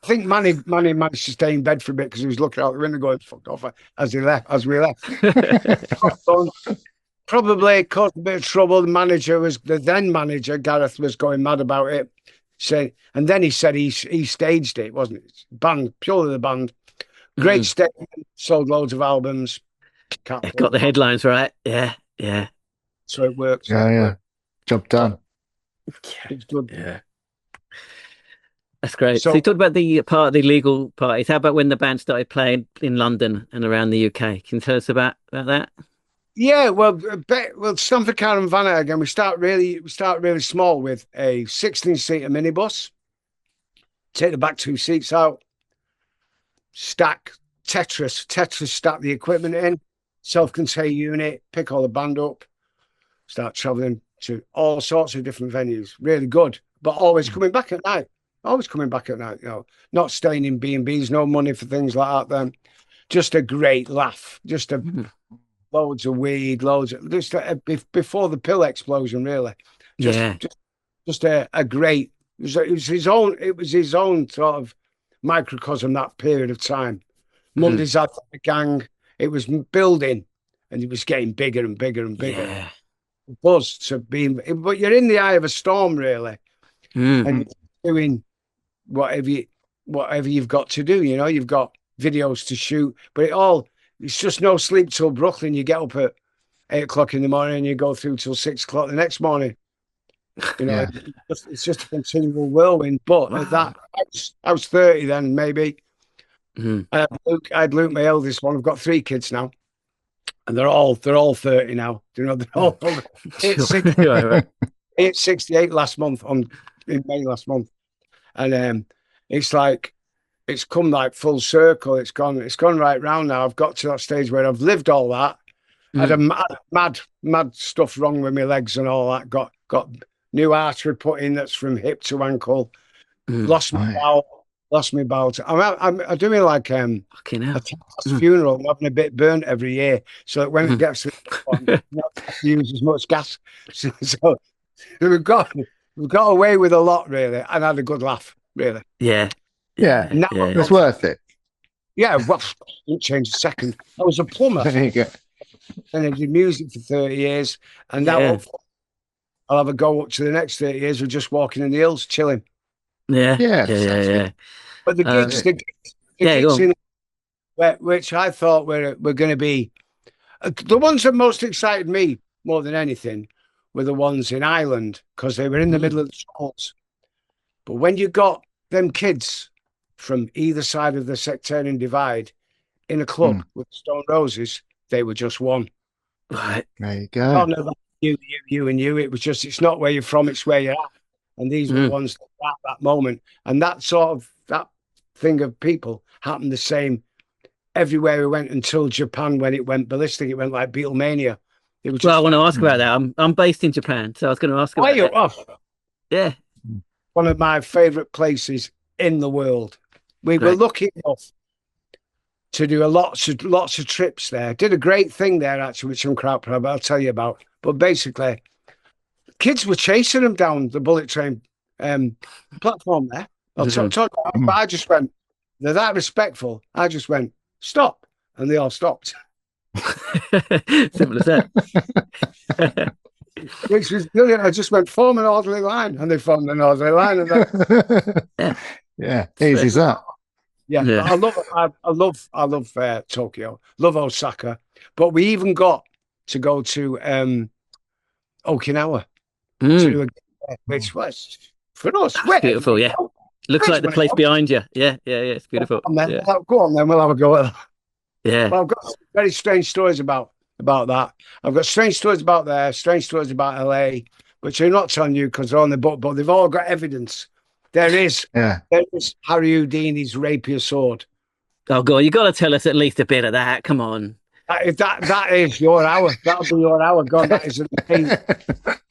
S1: I think Manny managed to stay in bed for a bit because he was looking out the window going, fuck off, as we left. Probably caused a bit of trouble. The then manager, Gareth, was going mad about it. And then he said he staged it, wasn't it? Band, purely the band. Great statement, sold loads of albums.
S5: Got the headlines right. Yeah.
S1: So it works.
S3: Yeah. Job done.
S1: It's good.
S5: Yeah. That's great. So you talked about the legal parties. How about when the band started playing in London and around the UK? Can you tell us about that?
S1: Yeah, well, Stamford Car and Van Air again. We start really small with a 16-seater minibus. Take the back 2 seats out. Stack Tetris. Stack the equipment in. Self-contained unit. Pick all the band up. Start traveling to all sorts of different venues. Really good, but always coming back at night. Always coming back at night. You know, not staying in B&Bs. No money for things like that. Then, just a great laugh. Just a loads of weed, loads of just before the pill explosion. Really, just a great. It was his own. It was his own sort of microcosm that period of time. Mondays had the gang. It was building, and it was getting bigger and bigger and bigger.
S5: Yeah.
S1: Buzz to be, but you're in the eye of a storm, really, and you're doing whatever you've got to do. You know, you've got videos to shoot, but it's just no sleep till Brooklyn. You get up at 8 o'clock in the morning and you go through till 6 o'clock the next morning. You know, it's just a continual whirlwind. But at that, I was 30 then, maybe. I'd Luke, my eldest one. I've got 3 kids now, and they're all 30 now. You know, they're all 68 last month in May last month, and it's like it's come like full circle. It's gone right round now. I've got to that stage where I've lived all that. I had a mad stuff wrong with my legs and all that. Got new artery put in that's from hip to ankle. Lost my bowel. I'm doing like a funeral. I'm having a bit burnt every year, so that when it gets to not to use as much gas. So we've got away with a lot, really, and had a good laugh, really.
S3: Yeah.
S1: Now,
S3: It's worth it.
S1: Yeah, well, didn't change a second. I was a plumber.
S3: There you go.
S1: And I did music for 30 years, and now I'll have a go up to the next 30 years of just walking in the hills, chilling.
S3: Yeah.
S1: But the gigs, in, which I thought were going to be the ones that most excited me more than anything were the ones in Ireland, because they were in the middle of the schools. But when you got them kids from either side of the sectarian divide in a club with Stone Roses, they were just one.
S5: Right.
S3: There you go.
S1: Oh, no, you and you. It was just, it's not where you're from, it's where you're at. And these were the ones at that moment. And that thing of people happened the same everywhere we went until Japan, when it went ballistic. It went like Beatlemania. It was
S5: I want to ask about that. I'm based in Japan, so I was going to ask about that.
S1: Oh,
S5: yeah.
S1: One of my favourite places in the world. We were lucky enough to do lots of trips there. Did a great thing there, actually, with some crowd proud, I'll tell you about. But basically, kids were chasing them down the bullet train platform there. I just went, they're that respectful. I just went, stop. And they all stopped.
S5: Simple as that.
S1: Which was brilliant. I just went, form an orderly line. And they formed an orderly line. And
S3: yeah, easy as that.
S1: Yeah. I love Tokyo. Love Osaka. But we even got to go to Okinawa, which was for us
S5: beautiful. Yeah, looks like the place behind you. Yeah, it's beautiful.
S1: Go on then, we'll have a go at that.
S5: Yeah,
S1: well, I've got some very strange stories about that. I've got strange stories about there, strange stories about LA, which I'm not telling you because they're on the book, but they've all got evidence. There is Harry Houdini's rapier sword.
S5: Oh God, you got to tell us at least a bit of that. Come on.
S1: That is your hour. That'll be your hour. God, that is the thing.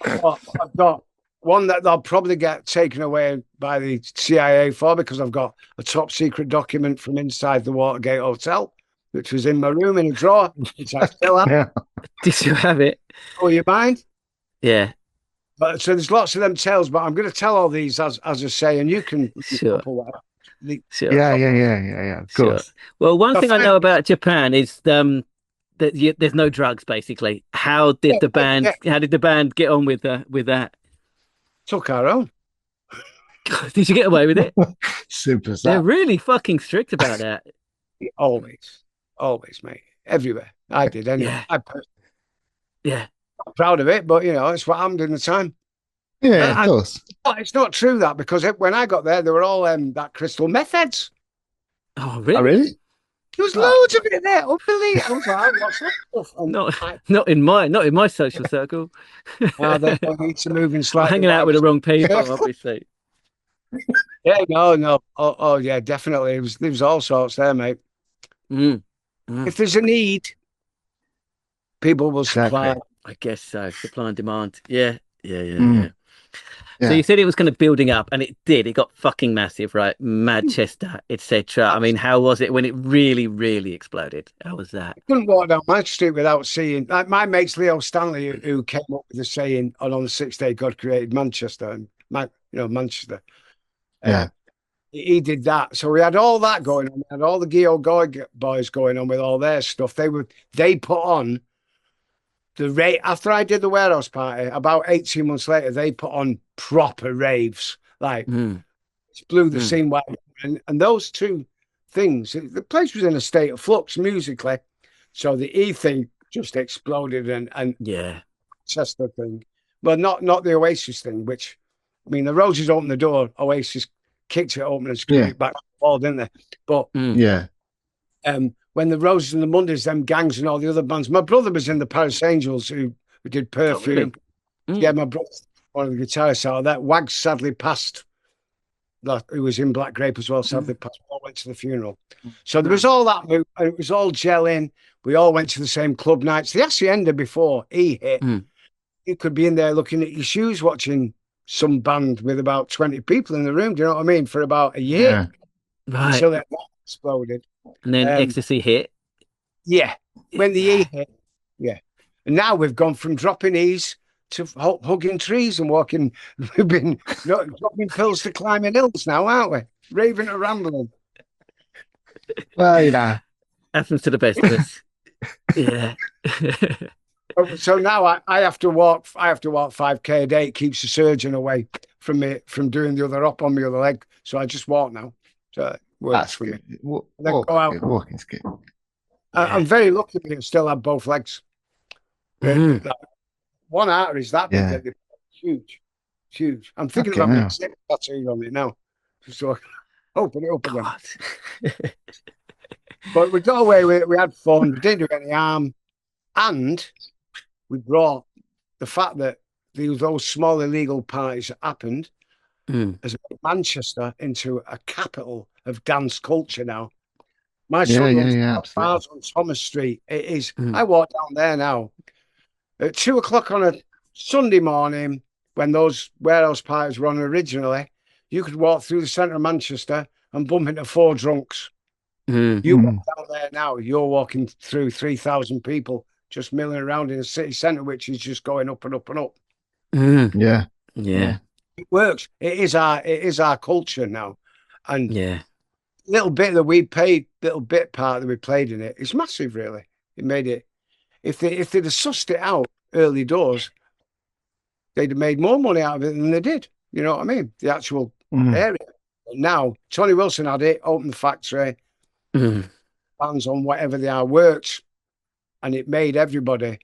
S1: I've got one that they'll probably get taken away by the CIA for, because I've got a top secret document from inside the Watergate Hotel, which was in my room in a drawer, which I still have.
S3: Yeah.
S5: Did you have it?
S1: Oh, you mind?
S5: Yeah.
S1: But so there's lots of them tales, but I'm going to tell all these as I say, and you can.
S5: Sure.
S3: Sure. Yeah. Of course.
S5: Sure. Well, one thing I know about Japan is that there's no drugs, basically. How did the band get on with that?
S1: Took our own.
S5: Did you get away with it?
S3: Super.
S5: They're really fucking strict about that.
S1: Always, mate. Everywhere. I did anyway.
S5: Yeah.
S1: I'm proud of it, but it's what happened in the time.
S3: Yeah, of course.
S1: It's not true that, because when I got there, they were all that crystal meth heads.
S5: Oh, really?
S3: Oh, really?
S1: There was loads of it there. Unbelievable. What's that stuff?
S5: Not in my social circle.
S1: They need to move in slightly.
S5: Hanging out with the wrong people, obviously.
S1: Yeah, no. Oh, yeah, definitely. There was all sorts there, mate. If there's a need, people will supply.
S5: I guess so. Supply and demand. Yeah.
S3: Mm.
S5: yeah. So you said it was kind of building up, and it did. It got fucking massive, right? Madchester, etc. I mean, how was it when it really, really exploded? How was that?
S1: Couldn't walk down my street without seeing, like, my mate's Leo Stanley, who came up with the saying, on the sixth day God created Manchester, and Manchester.
S3: Yeah.
S1: He did that. So we had all that going on. We had all the Geo Goy boys going on with all their stuff. They put on the rave after I did the warehouse party. About 18 months later, they put on proper raves. Like, it blew the scene wide. And those two things, the place was in a state of flux musically. So the E thing just exploded, and
S5: Yeah.
S1: Chester thing, but not the Oasis thing. Which, I mean, the Roses opened the door. Oasis kicked it open and screwed it back to the wall, didn't they? But
S3: Yeah.
S1: when the Roses and the Mondays, them gangs and all the other bands, my brother was in the Paris Angels, who did Perfume. Yeah, my brother, one of the guitarists out of that. Wags sadly passed. Who was in Black Grape as well, sadly passed. We all went to the funeral. So there was all that move, and it was all gelling. We all went to the same club nights. The Hacienda before E hit, you could be in there looking at your shoes, watching some band with about 20 people in the room. Do you know what I mean? For about a year.
S5: Right.
S1: Until that exploded.
S5: And then Ecstasy hit.
S1: Yeah. When the E hit. Yeah. And now we've gone from dropping E's to hugging trees and walking. We've been dropping pills to climbing hills now, aren't we? Raving and rambling.
S3: Well, you know.
S5: Happens to the best of us. Yeah.
S1: So now I have to walk 5K a day. It keeps the surgeon away from me from doing the other up on my other leg. So I just walk now. So it works for me.
S3: Walking's good.
S1: I'm very lucky that I still have both legs. One artery is that big. Huge. I'm thinking about making a tattoo on it now. So open it up again. But we got away with it. We had fun. We didn't do any harm. And we brought the fact that those small illegal parties that happened as Manchester into a capital of dance culture now. My son runs bars on Thomas Street. It is. I walk down there now at 2:00 on a Sunday morning when those warehouse parties were on originally. You could walk through the centre of Manchester and bump into 4 drunks. You walk down there now, you're walking through 3,000 people just milling around in the city centre, which is just going up and up and up.
S3: Yeah.
S1: It works. It is our culture now. And little bit that we paid, little bit part that we played in it, it's massive, really. It made it. If they'd have sussed it out early doors, they'd have made more money out of it than they did. You know what I mean? The actual area. But now, Tony Wilson had it, opened the factory, bands on whatever they are worked, and it made everybody.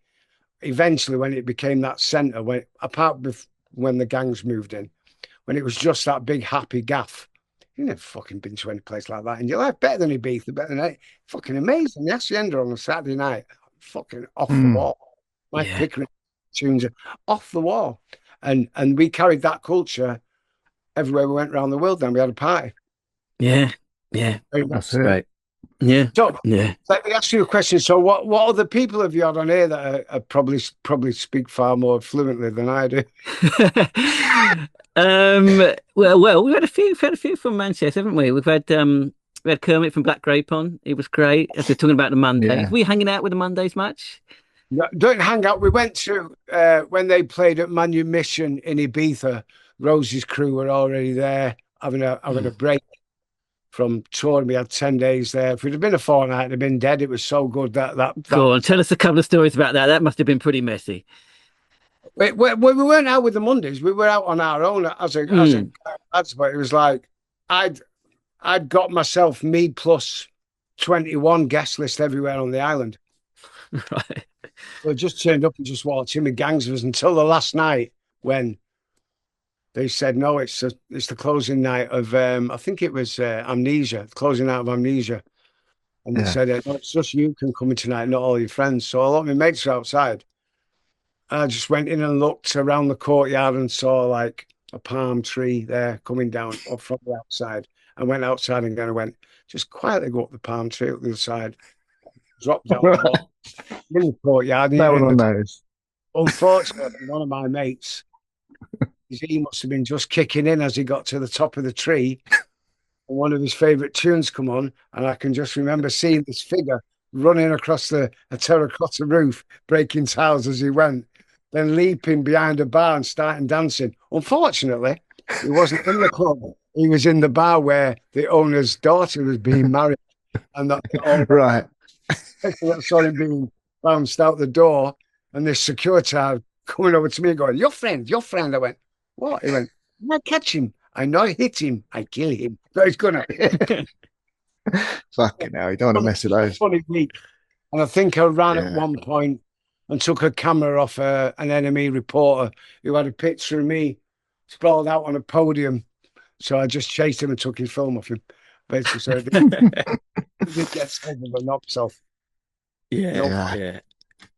S1: Eventually, when it became that centre, when the gangs moved in, when it was just that big happy gaff. You never fucking been to any place like that in your life. Better than Ibiza, better than it. Fucking amazing. The Hacienda on a Saturday night, fucking off the wall. My Pickering tunes are off the wall. And we carried that culture everywhere we went around the world. Then we had a party.
S5: Yeah.
S3: That's it.
S5: Right. Yeah.
S1: So, let me ask you a question. So, what other people have you had on here that are probably speak far more fluently than I do?
S5: Well, we've had a few from Manchester, haven't we? We had Kermit from Black Grape on. It was great. As we're talking about the Mondays, were you hanging out with the Mondays much?
S1: No, don't hang out. We went to when they played at Manumission in Ibiza. Rose's crew were already there having a break from touring. We had 10 days there. If it had been a fortnight, it'd have been dead. It was so good that.
S5: Go on, tell us a couple of stories about that. That must have been pretty messy.
S1: We weren't out with the Mondays. We were out on our own as a but it was like I'd got myself me plus 21 guest list everywhere on the island.
S5: Right.
S1: So I just turned up and just walked in with gangs of us until the last night when they said no, it's the closing night of I think it was Amnesia, the closing night of Amnesia. And they said no, it's just you can come in tonight, not all your friends. So a lot of my mates are outside. I just went in and looked around the courtyard and saw like a palm tree there coming down up from the outside. I went outside and then I went, just quietly go up the palm tree up the other side, drop down in the courtyard.
S3: No one will notice.
S1: Unfortunately, one of my mates he must have been just kicking in as he got to the top of the tree. And one of his favourite tunes come on, and I can just remember seeing this figure running across a terracotta roof, breaking tiles as he went, then leaping behind a bar and starting dancing. Unfortunately, he wasn't in the club. He was in the bar where the owner's daughter was being married. And that
S3: Right.
S1: I saw him being bounced out the door, and this security coming over to me going, your friend. I went, what? He went, I catch him. I know hit him. I kill him. No, he's gonna.
S3: Fucking hell, you don't want to mess with those.
S1: Funny week. And I think I ran
S3: Yeah.
S1: at one point and took a camera off an enemy reporter who had a picture of me sprawled out on a podium. So I just chased him and took his film off him. Basically, so he did get saved, but not himself.
S5: Yeah.
S3: Yeah.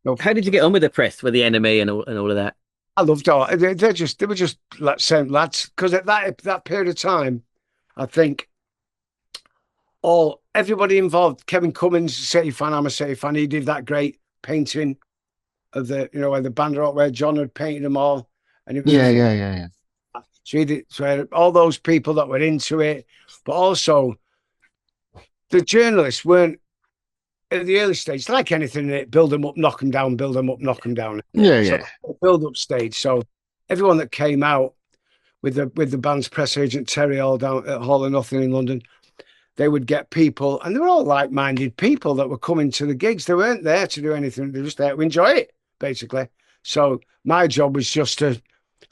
S1: No.
S5: How did you get on with the press, with the enemy and all of that?
S1: I loved all. They were just like same lads. Because at that period of time, I think everybody involved. Kevin Cummins, a City fan. I'm a City fan. He did that great painting of where the band are up, where John had painted them all. And it was,
S3: Yeah.
S1: So he did. So all those people that were into it, but also the journalists weren't at the early stage, like anything, build them up, knock them down, build them up, knock them down.
S3: Yeah.
S1: Build up stage. So everyone that came out with the band's press agent Terry all down at Hall of Nothing in London, they would get people, and they were all like-minded people that were coming to the gigs. They weren't there to do anything. They were just there to enjoy it, basically. So my job was just to,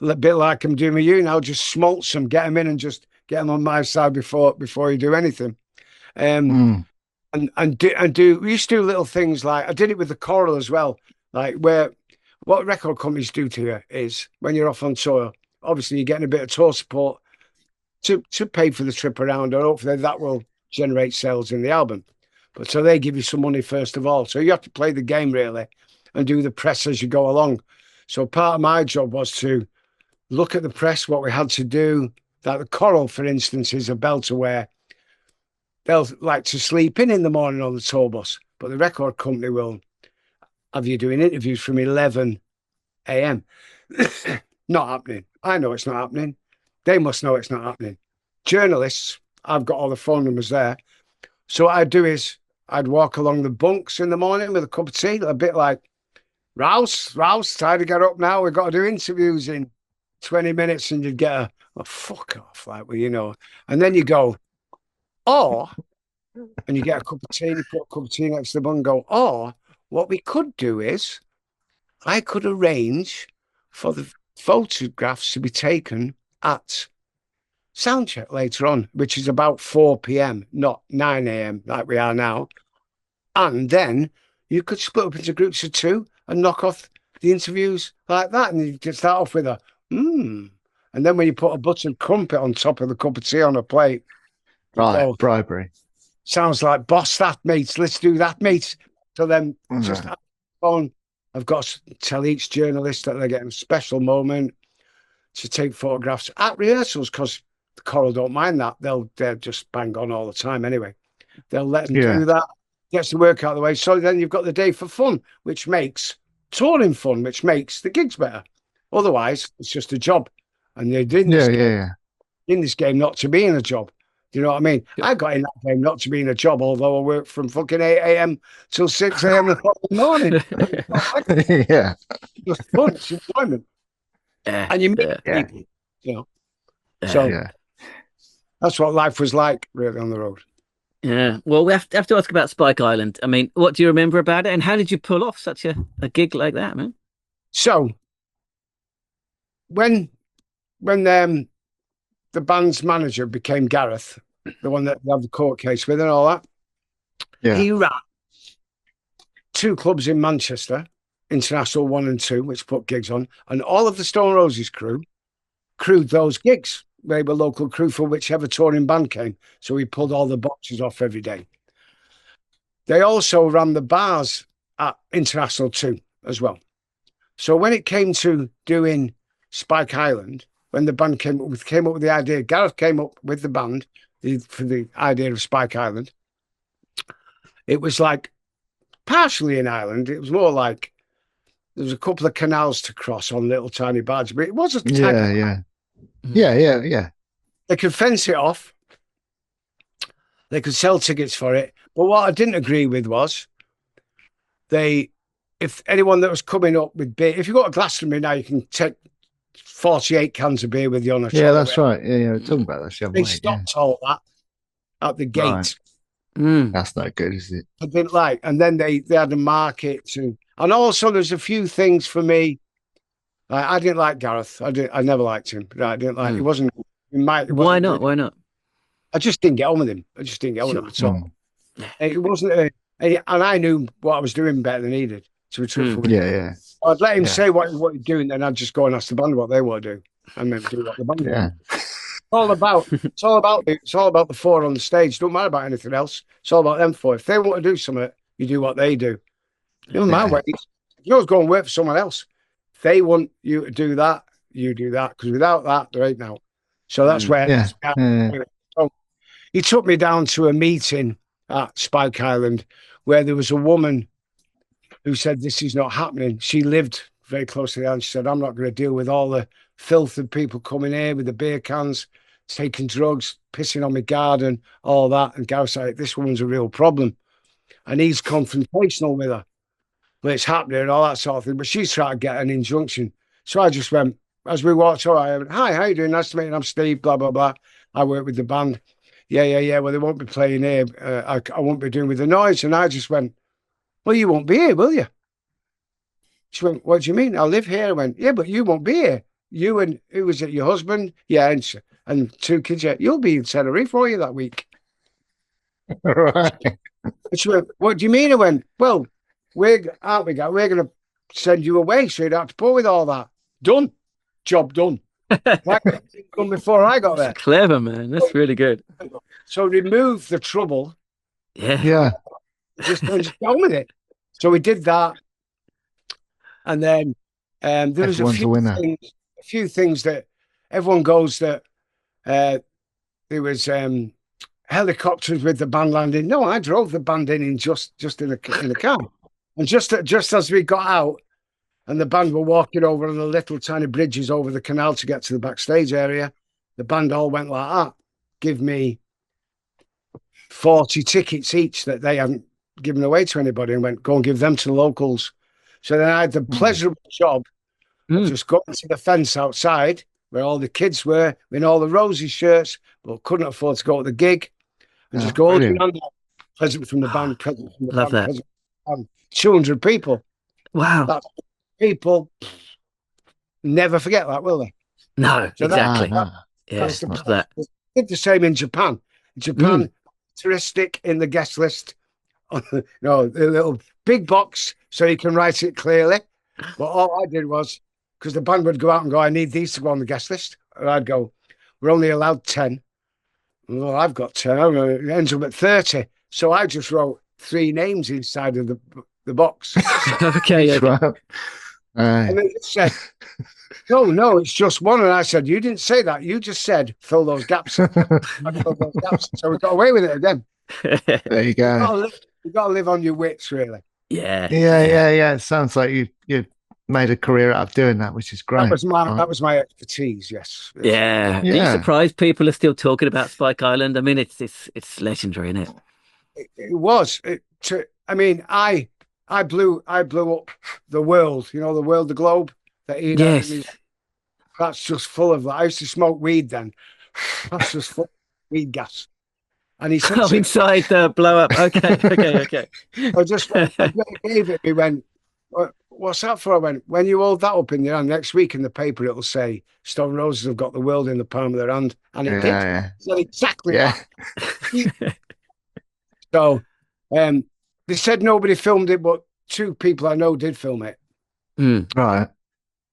S1: a bit like I'm doing with you now, just smoltz them, get them in and just get them on my side before you do anything. And do we used to do little things like I did it with the choral as well. Like what record companies do to you is when you're off on tour, obviously you're getting a bit of tour support to pay for the trip around, and hopefully that will generate sales in the album. But so they give you some money first of all. So you have to play the game really and do the press as you go along. So part of my job was to look at the press, what we had to do. Like the choral, for instance, is a belter where they'll like to sleep in the morning on the tour bus, but the record company will have you doing interviews from 11 a.m. Not happening. I know it's not happening. They must know it's not happening. Journalists, I've got all the phone numbers there. So what I'd do is I'd walk along the bunks in the morning with a cup of tea, a bit like, Rouse, time to get up now. We've got to do interviews in 20 minutes, and you'd get fuck off, like, well, and then you go, and you get a cup of tea, and you put a cup of tea next to the bun and go, what we could do is I could arrange for the photographs to be taken at soundcheck later on, which is about 4 p.m, not 9 a.m. like we are now. And then you could split up into groups of two and knock off the interviews like that. And you can start off with a, And then when you put a buttered crumpet on top of the cup of tea on a plate.
S3: Right, bribery.
S1: Sounds like boss that, mate. Let's do that, mate. So then just on, I've got to tell each journalist that they're getting a special moment to take photographs at rehearsals, because the choral don't mind that. They'll just bang on all the time anyway. They'll let them do that. Gets the work out of the way. So then you've got the day for fun, which makes touring fun, which makes the gigs better. Otherwise, it's just a job. And they're in this game not to be in a job. Do you know what I mean? Yeah. I got in that game not to be in a job, although I worked from fucking 8 a.m. till 6 a.m. the following morning.
S3: Yeah.
S1: It's fun. It's enjoyment. And you meet people, So that's what life was like, really, on the road.
S5: Yeah. Well, we have to ask about Spike Island. I mean, what do you remember about it? And how did you pull off such a gig like that, man?
S1: So, when the band's manager became Gareth, the one that they had the court case with and all that, he ran 2 clubs in Manchester, International 1 and 2, which put gigs on, and all of the Stone Roses crew crewed those gigs. They were local crew for whichever touring band came. So we pulled all the boxes off every day. They also ran the bars at International 2 as well. So when it came to doing Spike Island, when the band came up with the idea, Gareth came up with the band for the idea of Spike Island. It was like partially in Ireland. It was more like there was a couple of canals to cross on little tiny barges, but it was a
S3: Yeah.
S1: They could fence it off. They could sell tickets for it. But what I didn't agree with was if anyone that was coming up with beer, if you got a Glastonbury now, you can take 48 cans of beer with you on a trolley.
S3: Yeah, that's right. Yeah, we're talking about that.
S1: They stopped all that at the gate.
S3: Right. That's not good, is it?
S1: I didn't like. And then they had a market too. And also there's a few things for me. I didn't like Gareth. I never liked him. I didn't like. He wasn't.
S5: Why not? Why not?
S1: I just didn't get on with him. I just didn't get on with him at all. It wasn't. And I knew what I was doing better than he did. To be truthful with you.
S3: Yeah.
S1: I'd let him say what he's doing, then I'd just go and ask the band what they want to do, and then do what the band do. It's all about the four on the stage. Don't matter about anything else. It's all about them four. If they want to do something, you do what they do. It doesn't matter what you always go and work for someone else. If they want you to do that, you do that. Because without that, there ain't no. So that's where So he took me down to a meeting at Spike Island where there was a woman who said, this is not happening. She lived very close to the end. She said, I'm not going to deal with all the filth of people coming here with the beer cans, taking drugs, pissing on my garden, all that. And Gareth's like, this woman's a real problem. And he's confrontational with her. But it's happening and all that sort of thing. But she's trying to get an injunction. So I just went, as we walked over, I went, hi, how you doing? Nice to meet you. I'm Steve, blah, blah, blah. I work with the band. Yeah. Well, they won't be playing here. I won't be doing with the noise. And I just went, well, you won't be here, will you? She went, what do you mean? I live here. I went, yeah, but you won't be here. You and, who was it, your husband? Yeah, and two kids. Yeah, you'll be in Tenerife, for you that week.
S3: Right.
S1: And she went, what do you mean? I went, well, we're going to send you away so you don't have to put with all that. Done. Job done. Done before I got there.
S5: Clever, man. That's really good.
S1: So remove the trouble.
S5: Yeah.
S1: Just get on with it. So we did that. And then there was a few things that everyone goes that there was helicopters with the band landing. No, I drove the band in just in a car. And just as we got out and the band were walking over on the little tiny bridges over the canal to get to the backstage area, the band all went like that. Give me 40 tickets each that they hadn't given away to anybody, and went, go and give them to the locals. So then I had the pleasurable job of just going to the fence outside where all the kids were in all the rosy shirts, but couldn't afford to go to the gig, and just go holding on, present from the band, present from the
S5: Love
S1: band,
S5: that.
S1: present from the band. 200 people.
S5: Wow.
S1: That people never forget that, will they?
S5: No,
S1: So
S5: exactly.
S1: That's
S5: Love that.
S1: did the same in Japan. Japan, touristic in the guest list. The little big box so you can write it clearly. But all I did was, because the band would go out and go, I need these to go on the guest list. And I'd go, we're only allowed 10. Well, I've got 10. It ends up at 30. So I just wrote 3 names inside of the box.
S5: Okay.
S1: And they said, no, it's just one. And I said, you didn't say that. You just said, fill those gaps. I filled those gaps. So we got away with it again.
S3: There you go.
S1: You got to live on your wits, really.
S5: Yeah.
S3: It sounds like you made a career out of doing that, which is great.
S1: That was my expertise. Yes.
S5: Yeah. Are you surprised people are still talking about Spike Island? I mean, it's legendary, isn't it?
S1: It was. I blew up the world. You know, the globe.
S5: Yes.
S1: That's just full of that. I used to smoke weed then. That's just full of weed gas. And he said,
S5: inside the blow up. Okay.
S1: I just gave it. He went, what's that for? I went, when you hold that up in your hand next week in the paper, it'll say Stone Roses have got the world in the palm of their hand. And it did.
S3: Yeah.
S1: It said exactly that. So they said nobody filmed it, but 2 people I know did film it.
S3: Right.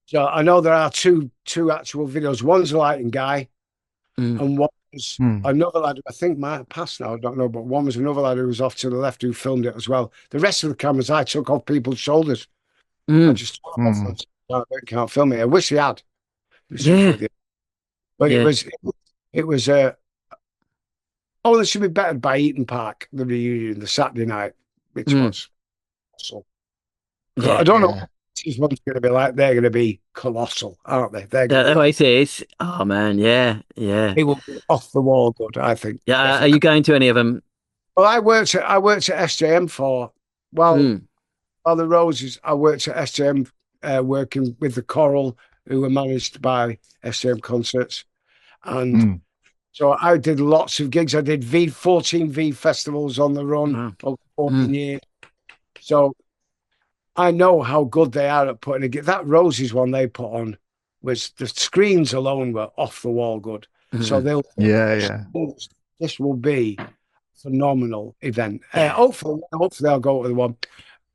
S1: So I know there are two actual videos. One's a lighting guy, and one was another lad who I think might have passed now, I don't know, but one was another lad who was off to the left who filmed it as well. The rest of the cameras I took off people's shoulders. I just can't film it. I wish he had. But it was this should be bettered by Eaton Park, the reunion, the Saturday night, which was so. I don't know. Roses one's going to be like, they're going to be colossal, aren't they? They're going
S5: The Oasis. Oh man, yeah.
S1: they will be off the wall good, I think.
S5: Yeah, are you going to any of them?
S1: Well, I worked at SJM for
S5: Mm.
S1: while the Roses. I worked at SJM working with the Coral, who were managed by SJM Concerts, and so I did lots of gigs. I did 14 V festivals on the run
S5: Wow.
S1: over 14 years. So I know how good they are at putting a gig. That Roses one they put on was the screens alone were off the wall good. So they'll this will be a phenomenal event. Hopefully I'll go to the one.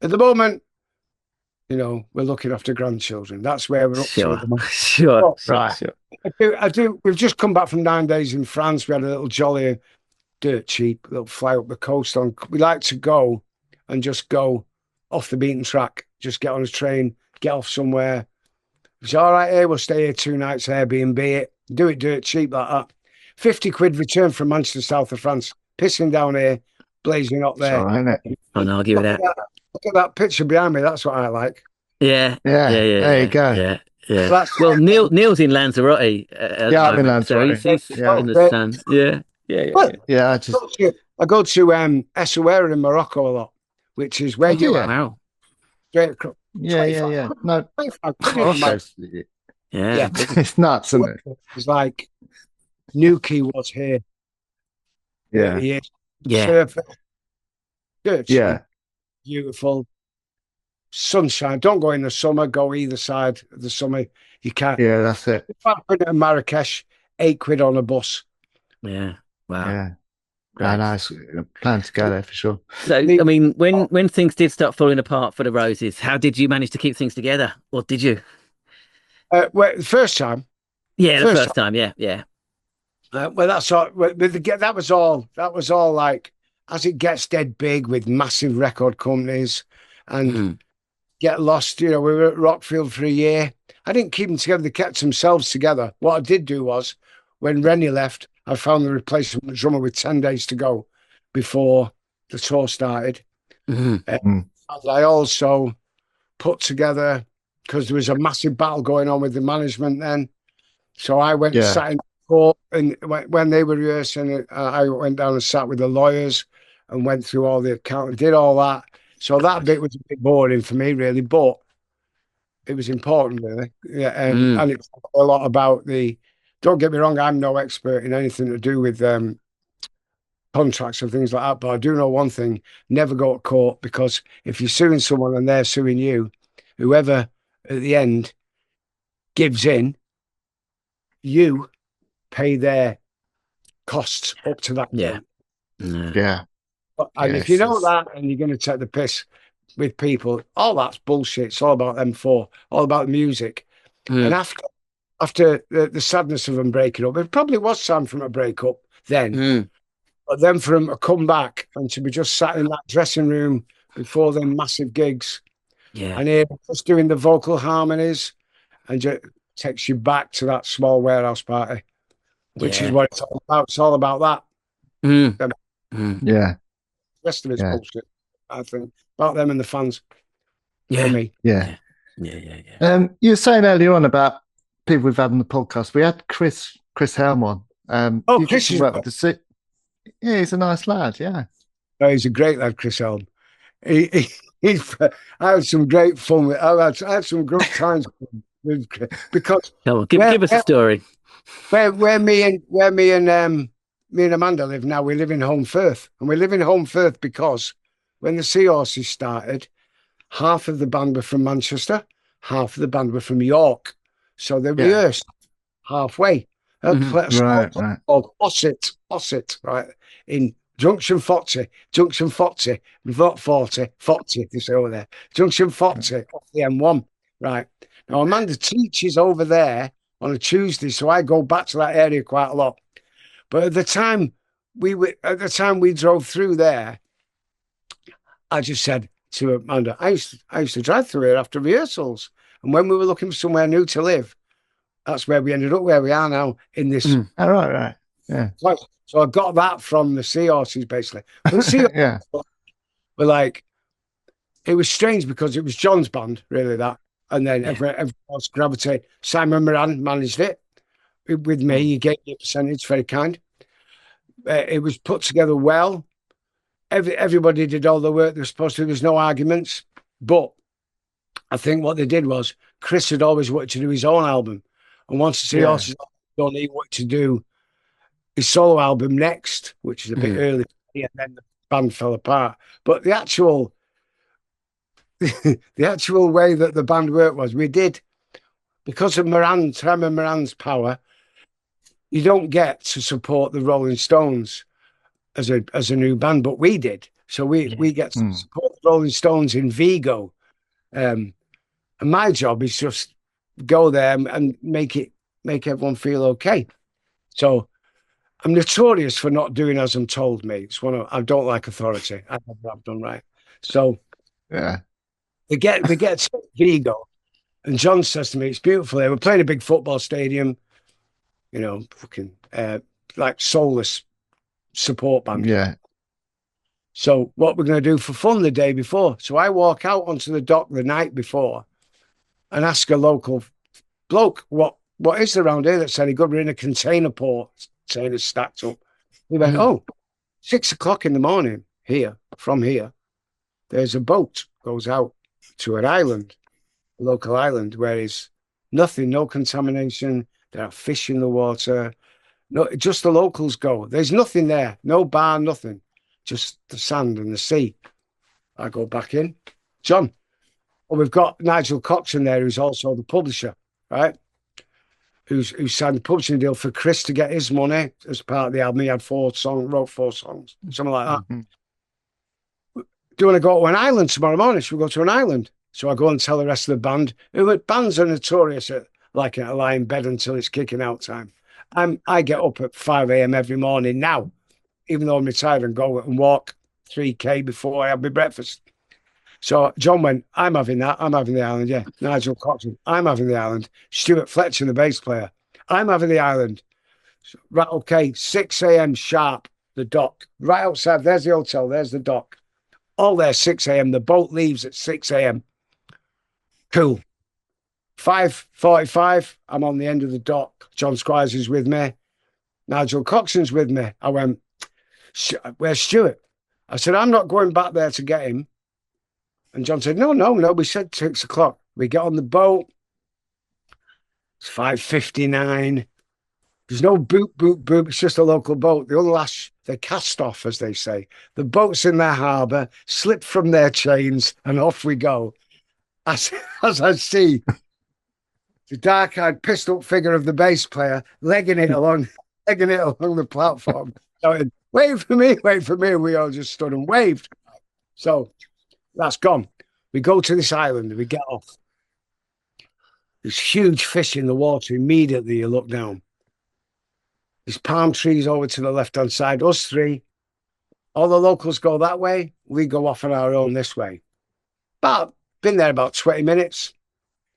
S1: At the moment, we're looking after grandchildren. That's where we're up to at the moment.
S5: Sure.
S1: I do. We've just come back from 9 days in France. We had a little jolly, dirt cheap little fly up the coast. We like to go and just go off the beaten track. Just get on a train, get off somewhere. It's all right here. We'll stay here 2 nights, Airbnb it. Do it dirt cheap like that. 50 quid return from Manchester, south of France. Pissing down here, blazing up there.
S3: All right,
S5: I'll argue with that.
S1: Look at that picture behind me. That's what I like.
S5: Yeah.
S3: There you go.
S5: Yeah.
S1: So
S5: Well, Neil's in Lanzarote.
S3: I'm in Lanzarote.
S5: So he's in the sun. Yeah.
S1: I go to Essaouira in Morocco a lot, which is where you are.
S5: Wow.
S1: Straight across.
S3: Yeah. No,
S1: 25 quid.
S5: Yeah.
S3: it's nuts, isn't it?
S1: It's like Nuki was here.
S3: Yeah.
S1: Surfer. Dirt cheap,
S3: Yeah.
S1: beautiful. Sunshine. Don't go in the summer. Go either side of the summer. You can't.
S3: Yeah, that's it.
S1: 5 quid in Marrakesh, 8 quid on a bus.
S5: Yeah. Wow.
S3: Yeah. Nice. Plan to go there for sure.
S5: So, I mean, when things did start falling apart for the Roses, how did you manage to keep things together? Or did you?
S1: Well, the first time.
S5: Yeah, the first time. Yeah.
S1: Well, that's all. That was all like as it gets dead big with massive record companies and get lost. We were at Rockfield for a year. I didn't keep them together. They kept themselves together. What I did do was when Rennie left, I found the replacement drummer with 10 days to go before the tour started. And I also put together, because there was a massive battle going on with the management then. So I went and sat in court, and when they were rehearsing, I went down and sat with the lawyers and went through all the account, did all that. So that bit was a bit boring for me, really, but it was important, really. Yeah, and it's a lot about don't get me wrong, I'm no expert in anything to do with contracts and things like that, but I do know one thing: never go to court, because if you're suing someone and they're suing you, whoever at the end gives in, you pay their costs up to that point.
S3: Yeah.
S1: And if you know that and you're going to take the piss with people, all that's bullshit. It's all about them all about the music. And after the sadness of them breaking up, it probably was time for them to break up then. But then for them to come back and to be just sat in that dressing room before them massive gigs, and here just doing the vocal harmonies, and just takes you back to that small warehouse party, which is what it's all about. It's all about that.
S3: Yeah.
S1: The rest of it's bullshit, I think, about them and the fans.
S5: Yeah.
S1: For me.
S3: Yeah.
S5: Yeah.
S3: You were saying earlier on about people we've had on the podcast. We had Chris Helm on.
S1: Chris is
S3: he's a nice lad. Yeah.
S1: No, he's a great lad, Chris Helm. I had some great fun with. I had some great times with Chris, because
S5: Come on, give us a story.
S1: Where me and Amanda live now, we live in Home Firth, and we live in Home Firth because when the Seahorses started, half of the band were from Manchester, half of the band were from York, so they rehearsed halfway.
S3: Right.
S1: Called Osset, right, in Junction 40, not 40, they say over there, Junction 40 off the M1, right. Now Amanda teaches over there on a Tuesday, so I go back to that area quite a lot. But at the time we drove through there, I just said to Amanda, I used to drive through here after rehearsals, and when we were looking for somewhere new to live, that's where we ended up, where we are now in this.
S3: Right. Yeah.
S1: So I got that from the Seahorses, basically. But the Seahorses were like, it was strange because it was John's band, really, that. and then everyone else gravitate. Simon Moran managed it with me. He gave me a percentage, very kind. It was put together well. Everybody did all the work they were supposed to. There's no arguments. But I think what they did was Chris had always wanted to do his own album. And once the Seahorses done, he wanted to do his solo album next, which is a bit early. And then the band fell apart. But the actual way that the band worked was we did, because of Simon Moran's power, you don't get to support the Rolling Stones as a new band, but we did. So we get to support the Rolling Stones in Vigo. And my job is just go there and make everyone feel okay. So I'm notorious for not doing as I'm told me. I don't like authority. I never have done, right. So we get to Vigo, and John says to me, "It's beautiful here. We're playing a big football stadium, fucking like soulless support band."
S3: Yeah.
S1: So what we're going to do for fun the day before. So I walk out onto the dock the night before and ask a local bloke, what is there around here that's any good? We're in a container port, saying it's stacked up. He went, 6 o'clock in the morning from here, there's a boat goes out to an island, a local island, where there's nothing, no contamination. There are fish in the water. No, just the locals go. There's nothing there, no bar, nothing. Just the sand and the sea. I go back in. John, we've got Nigel Coxon there, who's also the publisher, right? Who signed the publishing deal for Chris to get his money as part of the album. He had wrote 4 songs, something like that. Do you want to go to an island tomorrow morning? Should we go to an island? So I go and tell the rest of the band. Bands are notorious at liking to lie in bed until it's kicking out time. I get up at 5 a.m. every morning now, even though I'm retired, and go and walk 3K before I have my breakfast. So John went, I'm having that. I'm having the island, yeah. Nigel Coxon, I'm having the island. Stuart Fletcher, the bass player, I'm having the island. So, right, okay, 6 a.m. sharp, the dock. Right outside, there's the hotel, there's the dock. All there, 6 a.m. The boat leaves at 6 a.m. Cool. 5:45, I'm on the end of the dock. John Squires is with me. Nigel Coxon's with me. I went, where's Stuart? I said, I'm not going back there to get him. And John said, no, we said 6 o'clock. We get on the boat. It's 5:59. There's no boop. It's just a local boat. The unlash, they cast off, as they say. The boat's in their harbour, slip from their chains, and off we go. As I see the dark-eyed, pissed-up figure of the bass player legging it along the platform. Shouting, wait for me. We all just stood and waved. So that's gone. We go to this island. We get off. There's huge fish in the water. Immediately you look down. There's palm trees over to the left-hand side. Us three. All the locals go that way. We go off on our own this way. But been there about 20 minutes.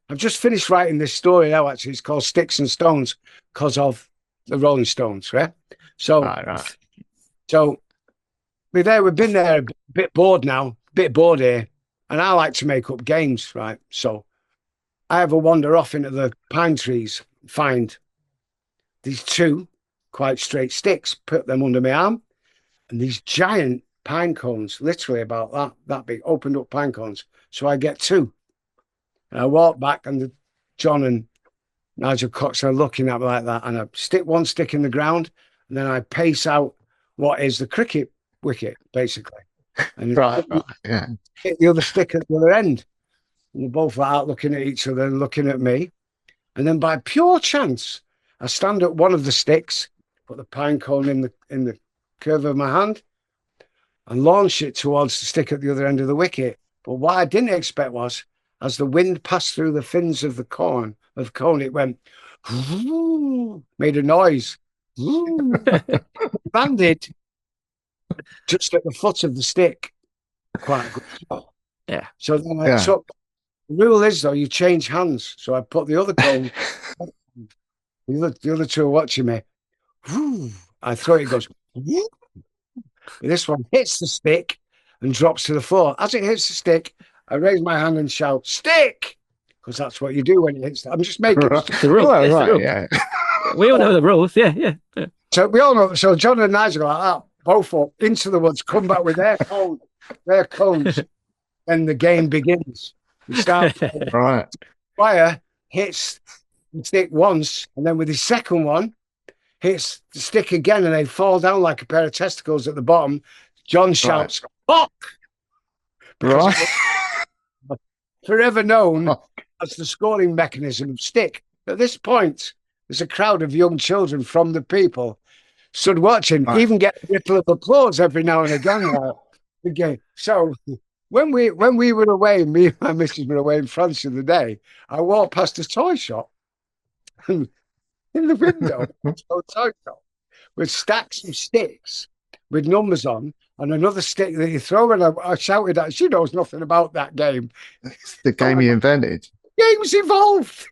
S1: I've just finished writing this story now, actually. It's called Sticks and Stones because of the Rolling Stones, right? So,
S3: Right.
S1: So we've been there a bit bored now, here. And I like to make up games, right? So I have a wander off into the pine trees, find these 2 quite straight sticks, put them under my arm, and these giant pine cones, literally about that big, opened up pine cones. So I get 2. And I walk back, and John and Nigel Cox are looking at me like that. And I stick one stick in the ground, and then I pace out what is the cricket wicket, basically. And
S3: Right. Yeah.
S1: hit the other stick at the other end. And they're both out looking at each other and looking at me. And then by pure chance, I stand at one of the sticks, put the pine cone in the curve of my hand, and launch it towards the stick at the other end of the wicket. But what I didn't expect was, as the wind passed through the fins of the cone, it went, made a noise, landed just at the foot of the stick. Quite a good shot.
S5: Yeah.
S1: So then I took, the rule is though, you change hands. So I put the other cone, the other 2 are watching me. I throw it, goes, this one hits the stick and drops to the floor. As it hits the stick, I raise my hand and shout, stick! because that's what you do when you hit. I'm just making
S3: Right.
S5: The rule.
S3: Well,
S5: Yes, the
S3: right,
S5: rule.
S3: yeah.
S5: We all know the rules. Yeah.
S1: So we all know. So John and Nigel are like that, both up into the woods, come back with their cones, and the game begins. We start.
S3: Right.
S1: Fire hits the stick once, and then with his second one, hits the stick again, and they fall down like a pair of testicles at the bottom. John shouts, "Fuck!"
S3: Right.
S1: Forever known as the scoring mechanism of stick. At this point, there's a crowd of young children from the people stood watching, even get a ripple of applause every now and again. The game. So when we were away, me and my missus were away in France the other day, I walked past a toy shop and in the window, a toy shop with stacks of sticks with numbers on and another stick that you throw. And I shouted at her, she knows nothing about that game.
S3: It's the game you invented.
S1: Games evolved.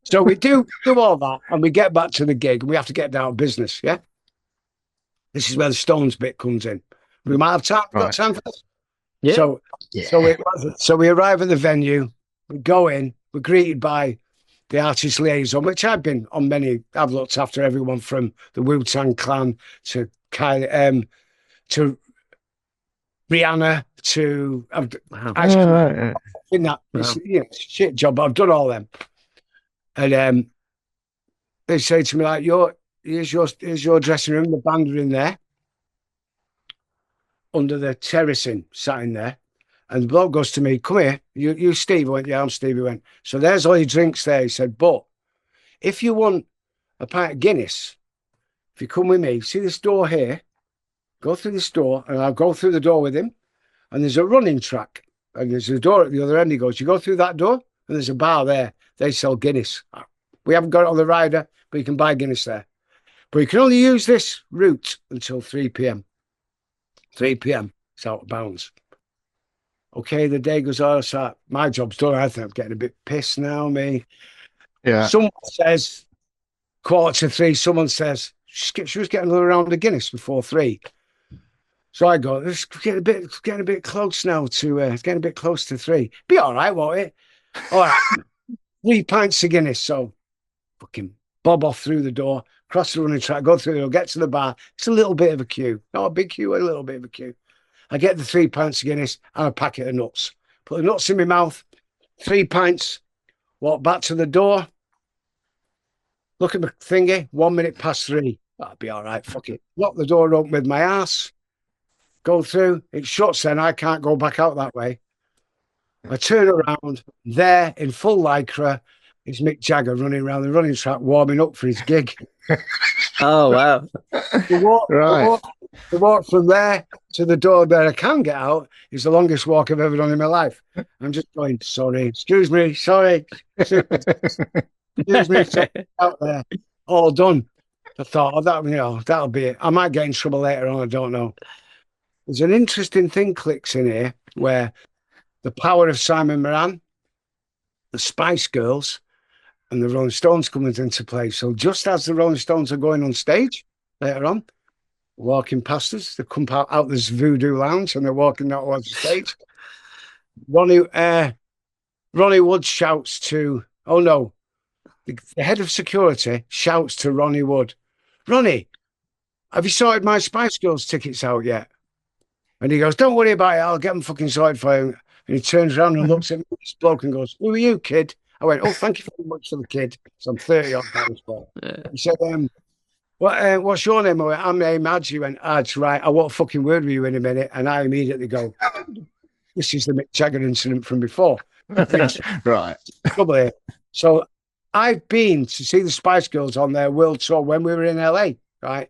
S1: So we do all that and we get back to the gig and we have to get down to business, yeah? This is where the Stones bit comes in. We might have time. Got time for this?
S5: Yeah.
S1: So we arrive at the venue, we go in, we're greeted by the artist liaison, which I've been on many. I've looked after everyone from the Wu-Tang Clan to Kylie, to Rihanna to in that shit job. I've done all them, and they say to me like, "Here's your dressing room. The band are in there under the terracing, sat in there." And the bloke goes to me, "Come here, you Steve." I went, "Yeah, I'm Steve." He went, "So there's all your drinks there." He said, "But if you want a pint of Guinness, if you come with me, see this door here, go through this door," and I'll go through the door with him. And there's a running track, and there's a door at the other end. He goes, "You go through that door, and there's a bar there. They sell Guinness. We haven't got it on the rider, but you can buy Guinness there. But you can only use this route until 3 p.m. 3 p.m. It's out of bounds." Okay, the day goes on. So my job's done. I think I'm getting a bit pissed now, me.
S3: Yeah.
S1: Someone says 2:45. Someone says she was getting another round of Guinness before 3. So I go, it's getting a bit close now to it's getting a bit close to 3. Be all right, won't it? All right. 3 pints of Guinness. So fucking bob off through the door, cross the running track, go through the door, get to the bar. It's a little bit of a queue. Not a big queue, a little bit of a queue. I get the 3 pints of Guinness and a packet of nuts. Put the nuts in my mouth, 3 pints, walk back to the door, look at my thingy, 1 minute past 3. That'll be all right, fuck it. Lock the door open with my ass, go through, it shuts then, I can't go back out that way. I turn around, there in full lycra is Mick Jagger running around the running track, warming up for his gig.
S5: Oh, wow.
S1: The walk from there to the door where I can get out is the longest walk I've ever done in my life. I'm just going, sorry, excuse me, sorry. Excuse me, sorry, out there. All done. I thought, that'll be it. I might get in trouble later on, I don't know. There's an interesting thing clicks in here where the power of Simon Moran, the Spice Girls, and the Rolling Stones comes into play. So just as the Rolling Stones are going on stage later on, walking past us, they come out this Voodoo Lounge and they're walking out towards the stage. Ronnie Wood shouts to, the head of security shouts to Ronnie Wood, "Ronnie, have you sorted my Spice Girls tickets out yet?" And he goes, "Don't worry about it, I'll get them fucking sorted for you." And he turns around and looks at me, this bloke, and goes, "Who are you, kid?" I went, "Oh, thank you very much for the kid." So I'm 30 odd pounds for it. He said, what's your name?" I went, "I'm named Adj." He went, "Adj, right, I want a fucking word with you in a minute." And I immediately go, "This is the Mick Jagger incident from before."
S3: Right.
S1: So I've been to see the Spice Girls on their world tour when we were in LA, right?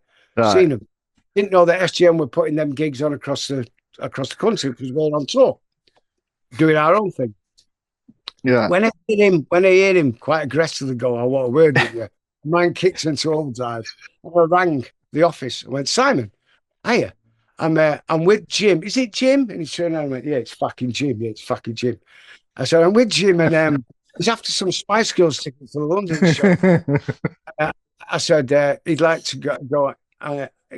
S1: Seen them. Didn't know that SGM were putting them gigs on across the country because we were on tour, doing our own thing.
S3: Yeah.
S1: When I hear him quite aggressively go, "I want a word with you," mine kicks into overdrive. And I rang the office. I went, "Simon, hiya. I'm with Jim. Is it Jim?" And he turned around and went, "Yeah, it's fucking Jim. Yeah, it's fucking Jim." I said, "I'm with Jim, and he's after some Spice Girls tickets for the London show." I said, he'd like to go.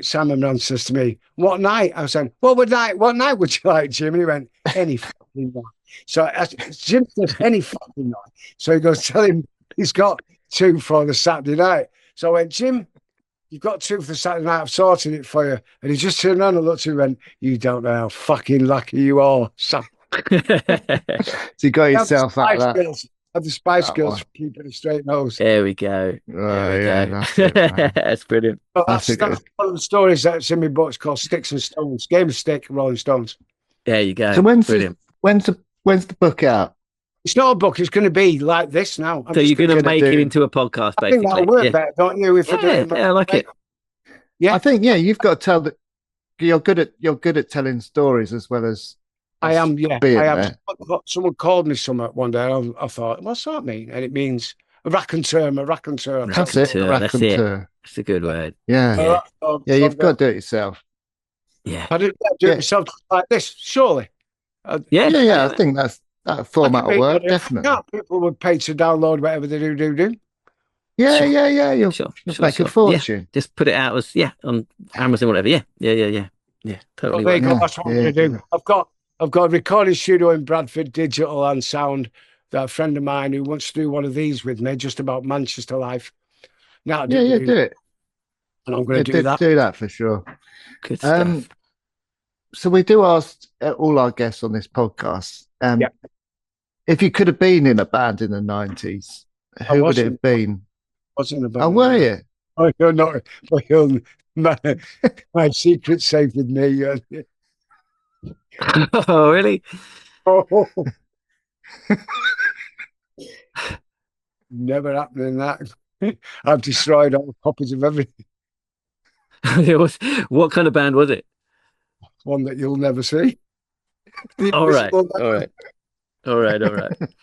S1: Simon Moran says to me, "What night?" I said, What night would you like, Jim?" And he went, "Any fucking fucking night. So Jim says, any fucking night. So he goes, tell him he's got 2 for the Saturday night. So I went, Jim, you've got 2 for the Saturday night. I've sorted it for you. And he just turned around and looked at me and went, you don't know how fucking lucky you are, son.
S3: So you got yourself out of that.
S1: Have the Spice
S3: That
S1: Girls
S3: one.
S1: for keeping a straight nose.
S5: There we go. There we
S3: Yeah,
S5: go.
S3: that's it, man.
S5: That's brilliant.
S1: But
S3: That's
S1: that's
S3: a good-
S1: one of the stories that's in my book. It's called Sticks and Stones. Game of Stick, Rolling Stones.
S5: There you go.
S3: So when's
S5: brilliant.
S3: the book out?
S1: It's not a book. It's going to be like this now.
S5: So you're going to
S3: gonna
S5: make
S3: do-
S5: it into a podcast,
S1: I think
S5: basically.
S1: that'll work
S5: Yeah.
S1: better, don't you? If I do it,
S5: I like it.
S1: Yeah.
S3: I think you've got to tell that you're good at telling stories as well as
S1: I am. Yeah,
S3: being
S1: I am.
S3: there.
S1: Someone called me something one day. I thought, what's that mean? And it means a raconteur. I'm a raconteur.
S3: That's it.
S5: Raconteur, that's it.
S3: Raconteur.
S5: It's a good word.
S3: Yeah.
S1: So
S3: You've got to do it yourself.
S5: Yeah.
S1: I do it myself like this, surely.
S5: Yeah.
S3: Yeah. I think that format will work, definitely.
S1: Yeah, people would pay to download whatever they do.
S3: Yeah. You'll
S5: Sure.
S3: make a
S5: Yeah.
S3: fortune.
S5: Just put it out as on Amazon, whatever. Yeah. Yeah.
S1: Well,
S5: Totally.
S1: there you
S5: works.
S1: go. That's what I'm going to do. I've got a recording studio in Bradford, digital and sound. That a friend of mine who wants to do one of these with me, just about Manchester life. Now,
S3: Do it.
S1: And I'm going to do that.
S3: Do that for sure.
S5: Good stuff.
S3: So we do ask all our guests on this podcast, if you could have been in a band in the 90s, who would it have been?
S1: Wasn't about.
S3: Oh, were you?
S1: Oh, you're not. My secret's safe with me.
S5: Oh, really?
S1: Oh. Never happening that. I've destroyed all the copies of everything.
S5: What kind of band was it?
S1: One that you'll never see.
S5: All right.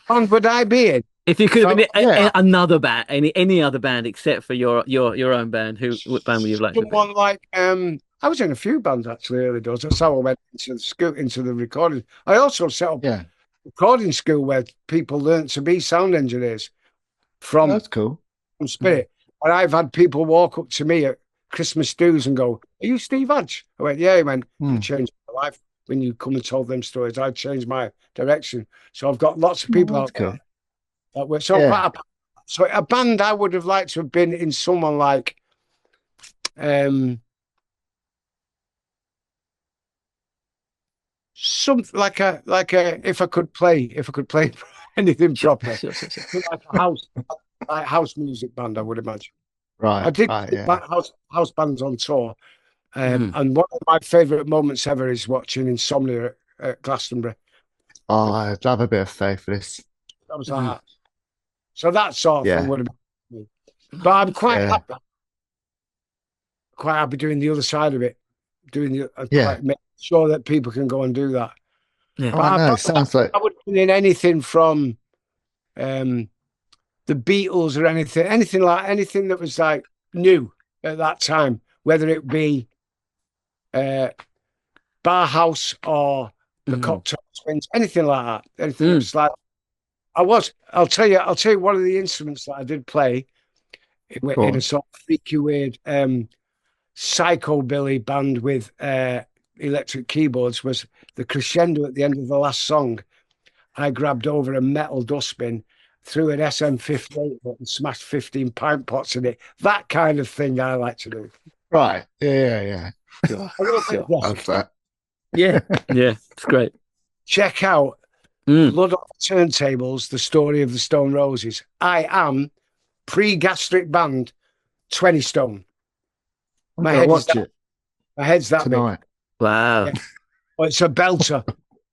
S1: And would I be in?
S5: If you could have been
S3: Yeah.
S5: another band, any other band except for your own band, what band would you have liked to be?
S1: Someone like I was in a few bands actually early doors. That's how I went into the recording. I also set up a recording school where people learn to be sound engineers from
S3: That's cool.
S1: Spirit. And I've had people walk up to me at Christmas dues and go, "Are you Steve Adj?" I went, "Yeah." He went, "You changed my life when you come and told them stories. I changed my direction." So I've got lots of people out there that were so a band I would have liked to have been in. Someone like something like a if I could play anything proper,
S5: Sure.
S1: like a house music band, I would imagine.
S3: Right.
S1: I did
S3: right,
S1: house bands on tour, and one of my favourite moments ever is watching Insomnia at Glastonbury.
S3: Oh, I'd love a bit of Faithless.
S1: That was like that. So that sort of thing would have been me. But I'm quite happy doing the other side of it, make sure that people can go and do that.
S5: Yeah.
S3: I know. It sounds like
S1: I wouldn't put in anything from the Beatles or anything that was like new at that time, whether it be Barhouse or the Cocktail Twins, anything like that. Anything that's like I'll tell you one of the instruments that I did play in a sort of freaky weird psychobilly band with electric keyboards was the crescendo at the end of the last song. I grabbed over a metal dustbin, threw an SM58 and smashed 15 pint pots in it. That kind of thing I like to do.
S3: right. Yeah.
S5: Sure.
S3: Love that.
S5: Yeah, it's great.
S1: Check out Blood on the Turntables, the story of the Stone Roses. I am pre-gastric band 20 stone. My head's that
S3: tonight.
S1: big.
S5: Wow.
S1: Yeah. Well, it's a belter.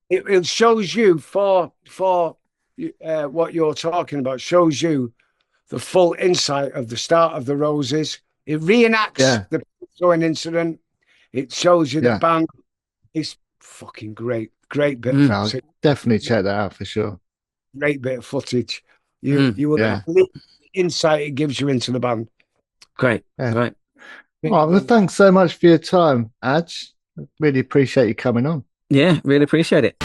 S1: It shows you for what you're talking about. Shows you the full insight of the start of the Roses. It reenacts the throwing incident. It shows you the band. It's fucking great. Great bit.
S3: I'll definitely check that out for sure.
S1: Great bit of footage. You will believe the insight it gives you into the band.
S5: Great.
S3: Yeah.
S5: Right.
S3: Well, thanks so much for your time, Adj. Really appreciate you coming on.
S5: Yeah, really appreciate it.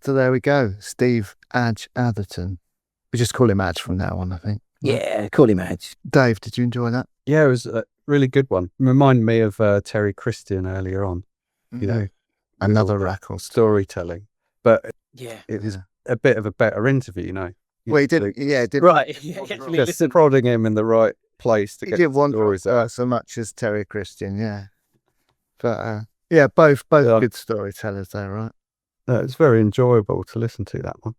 S3: So there we go. Steve Adj Atherton. We just call him Adj from now on, I think.
S5: Yeah, call him Adj.
S3: Dave, did you enjoy that?
S4: Yeah, it was a really good one. Reminded me of Terry Christian earlier on. You know,
S3: Another record.
S4: storytelling, but
S5: Yeah.
S4: it is a bit of a better interview, you know.
S3: Well, he did. Yeah, he did.
S5: Right. Yeah, actually,
S4: Just
S5: listen.
S4: prodding him in the right place to
S3: He
S4: get
S3: did
S4: the
S3: one
S4: stories out.
S3: so much as Terry Christian. Yeah, but yeah, both
S4: Yeah.
S3: good storytellers there, right?
S4: No, it's very enjoyable to listen to that one.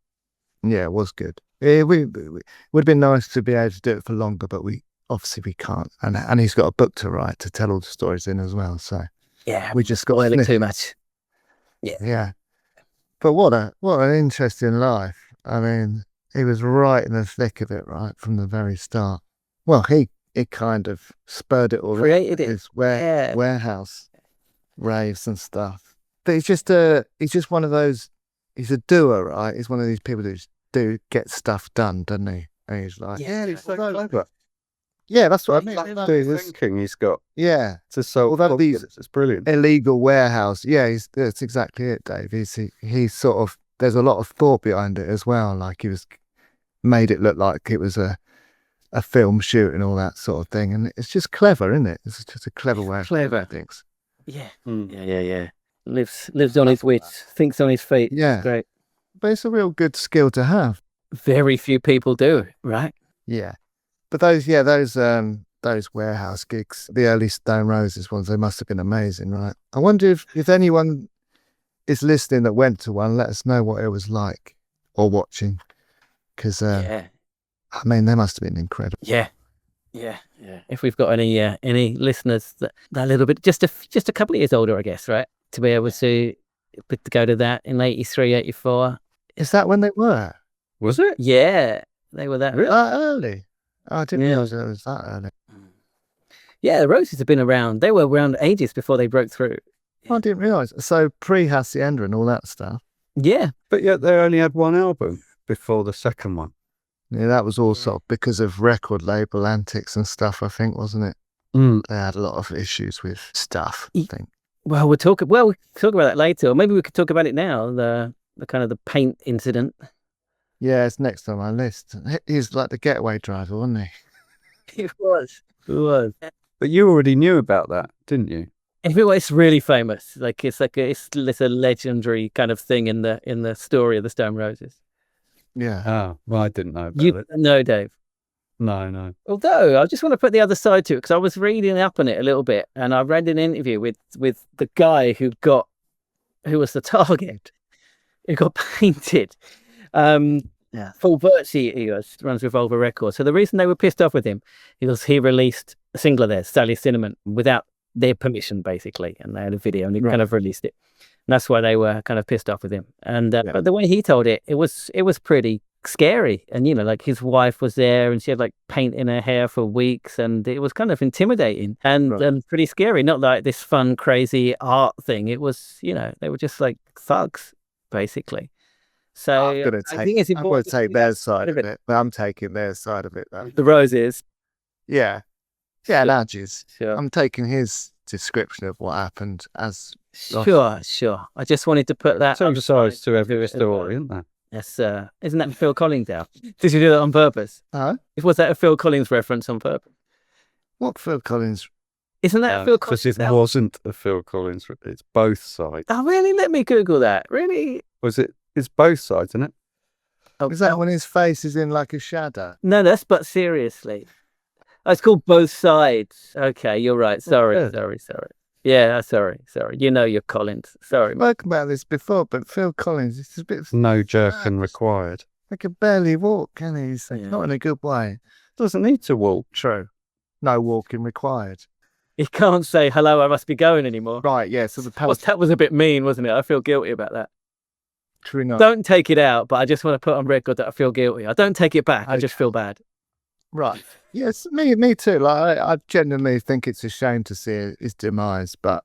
S3: Yeah, it was good. Yeah, we would have been nice to be able to do it for longer, but we can't. And he's got a book to write to tell all the stories in as well. So
S5: Yeah.
S3: we just got
S5: Spoil it
S3: finish.
S5: too much.
S3: Yeah, but what an interesting life. I mean, he was right in the thick of it, right from the very start. Well, he kind of spurred it all.
S5: Created it.
S3: His
S5: Yeah.
S3: warehouse raves and stuff. But he's just one of those. He's a doer, right? He's one of these people who just do get stuff done, doesn't he? And he's like,
S5: Yeah,
S4: he's so
S3: although-
S4: clever.
S3: yeah, that's what I
S4: Like
S3: mean.
S4: the
S3: This-
S4: thinking he's got
S3: yeah,
S4: to solve
S3: Although these-
S4: problems. It's brilliant.
S3: illegal warehouse. Yeah, that's exactly it, Dave. He's sort of, there's a lot of thought behind it as well. Like he was made it look like it was a film shoot and all that sort of thing. And it's just clever, isn't it? It's just a clever way of
S5: Clever.
S3: doing things.
S5: Yeah.
S4: Mm.
S5: Yeah. Lives on his wits, thinks on his feet.
S3: Yeah.
S5: It's great.
S3: But it's a real good skill to have.
S5: Very few people do, right?
S3: Yeah. But those warehouse gigs, the early Stone Roses ones, they must have been amazing, right? I wonder if anyone is listening that went to one, let us know what it was like or watching. Because,
S5: Yeah.
S3: I mean, they must have been incredible.
S5: Yeah. If we've got any listeners that are a little bit, just a couple of years older, I guess, right? To be able to go to that in 83, 84.
S3: Is that when they were?
S4: Was it?
S5: Yeah. They were that.
S3: That early? Oh, I didn't
S5: Yeah.
S3: realise it was that early.
S5: Yeah, the Roses have been around. They were around ages before they broke through.
S3: I didn't realise. So pre-Hacienda and all that stuff.
S5: Yeah.
S4: But yet they only had one album before the second one.
S3: Yeah, that was all sort of because of record label antics and stuff, I think, wasn't it?
S4: Mm.
S3: They had a lot of issues with stuff, I think.
S5: Well, we can talk about that later, or maybe we could talk about it now. The kind of the paint incident.
S3: Yeah, it's next on my list. He's like the getaway driver, wasn't he?
S5: It was.
S4: But you already knew about that, didn't you?
S5: It's really famous. It's a legendary kind of thing in the story of the Stone Roses.
S3: Yeah.
S4: Oh, well, I didn't know about
S5: You
S4: it.
S5: know, Dave.
S4: No.
S5: Although I just want to put the other side to it because I was reading up on it a little bit, and I read an interview with the guy who was the target, who got painted. Paul Birchie, he runs Revolver Records. So the reason they were pissed off with him is he released a single of theirs, Sally Cinnamon, without their permission, basically, and they had a video and he kind of released it. And that's why they were kind of pissed off with him. And but the way he told it, it was pretty scary. And like his wife was there, and she had like paint in her hair for weeks, and it was kind of intimidating and pretty scary. Not like this fun, crazy art thing. It was, they were just like thugs, basically. So
S3: I'm going to take their side of it. But I'm taking their side of it, though.
S5: The Roses.
S3: Yeah. Yeah, Adj's.
S5: Sure.
S3: I'm taking his description of what happened as...
S5: Sure. I just wanted to put that...
S4: Two sides to every story, isn't there?
S5: Yes, isn't that Phil Collins now? Did you do that on purpose?
S3: Huh?
S5: Was that a Phil Collins reference on purpose?
S3: What Phil Collins?
S5: Isn't that a Phil Collins?
S4: Because it wasn't a Phil Collins. It's both sides.
S5: Oh, really? Let me Google that. Really?
S4: It's both sides, isn't it?
S5: Oh,
S3: Is that when his face is in like a shadow?
S5: No, that's but seriously. Oh, it's called Both Sides. Okay, you're right. Sorry. Yeah, sorry. You're Collins. Sorry.
S3: I've spoken about this before, but Phil Collins, it's a bit...
S4: No jerking required.
S3: He can barely walk, can he? He's
S5: Yeah.
S3: not in a good way.
S4: Doesn't need to walk.
S3: True. No walking required.
S5: He can't say, hello, I must be going anymore.
S3: Right, yeah, so the
S5: That was a bit mean, wasn't it? I feel guilty about that.
S3: True enough.
S5: Don't take it out, but I just want to put on record that I feel guilty. I don't take it back. I just feel bad.
S3: Right. Yes, me too. Like I genuinely think it's a shame to see his demise, but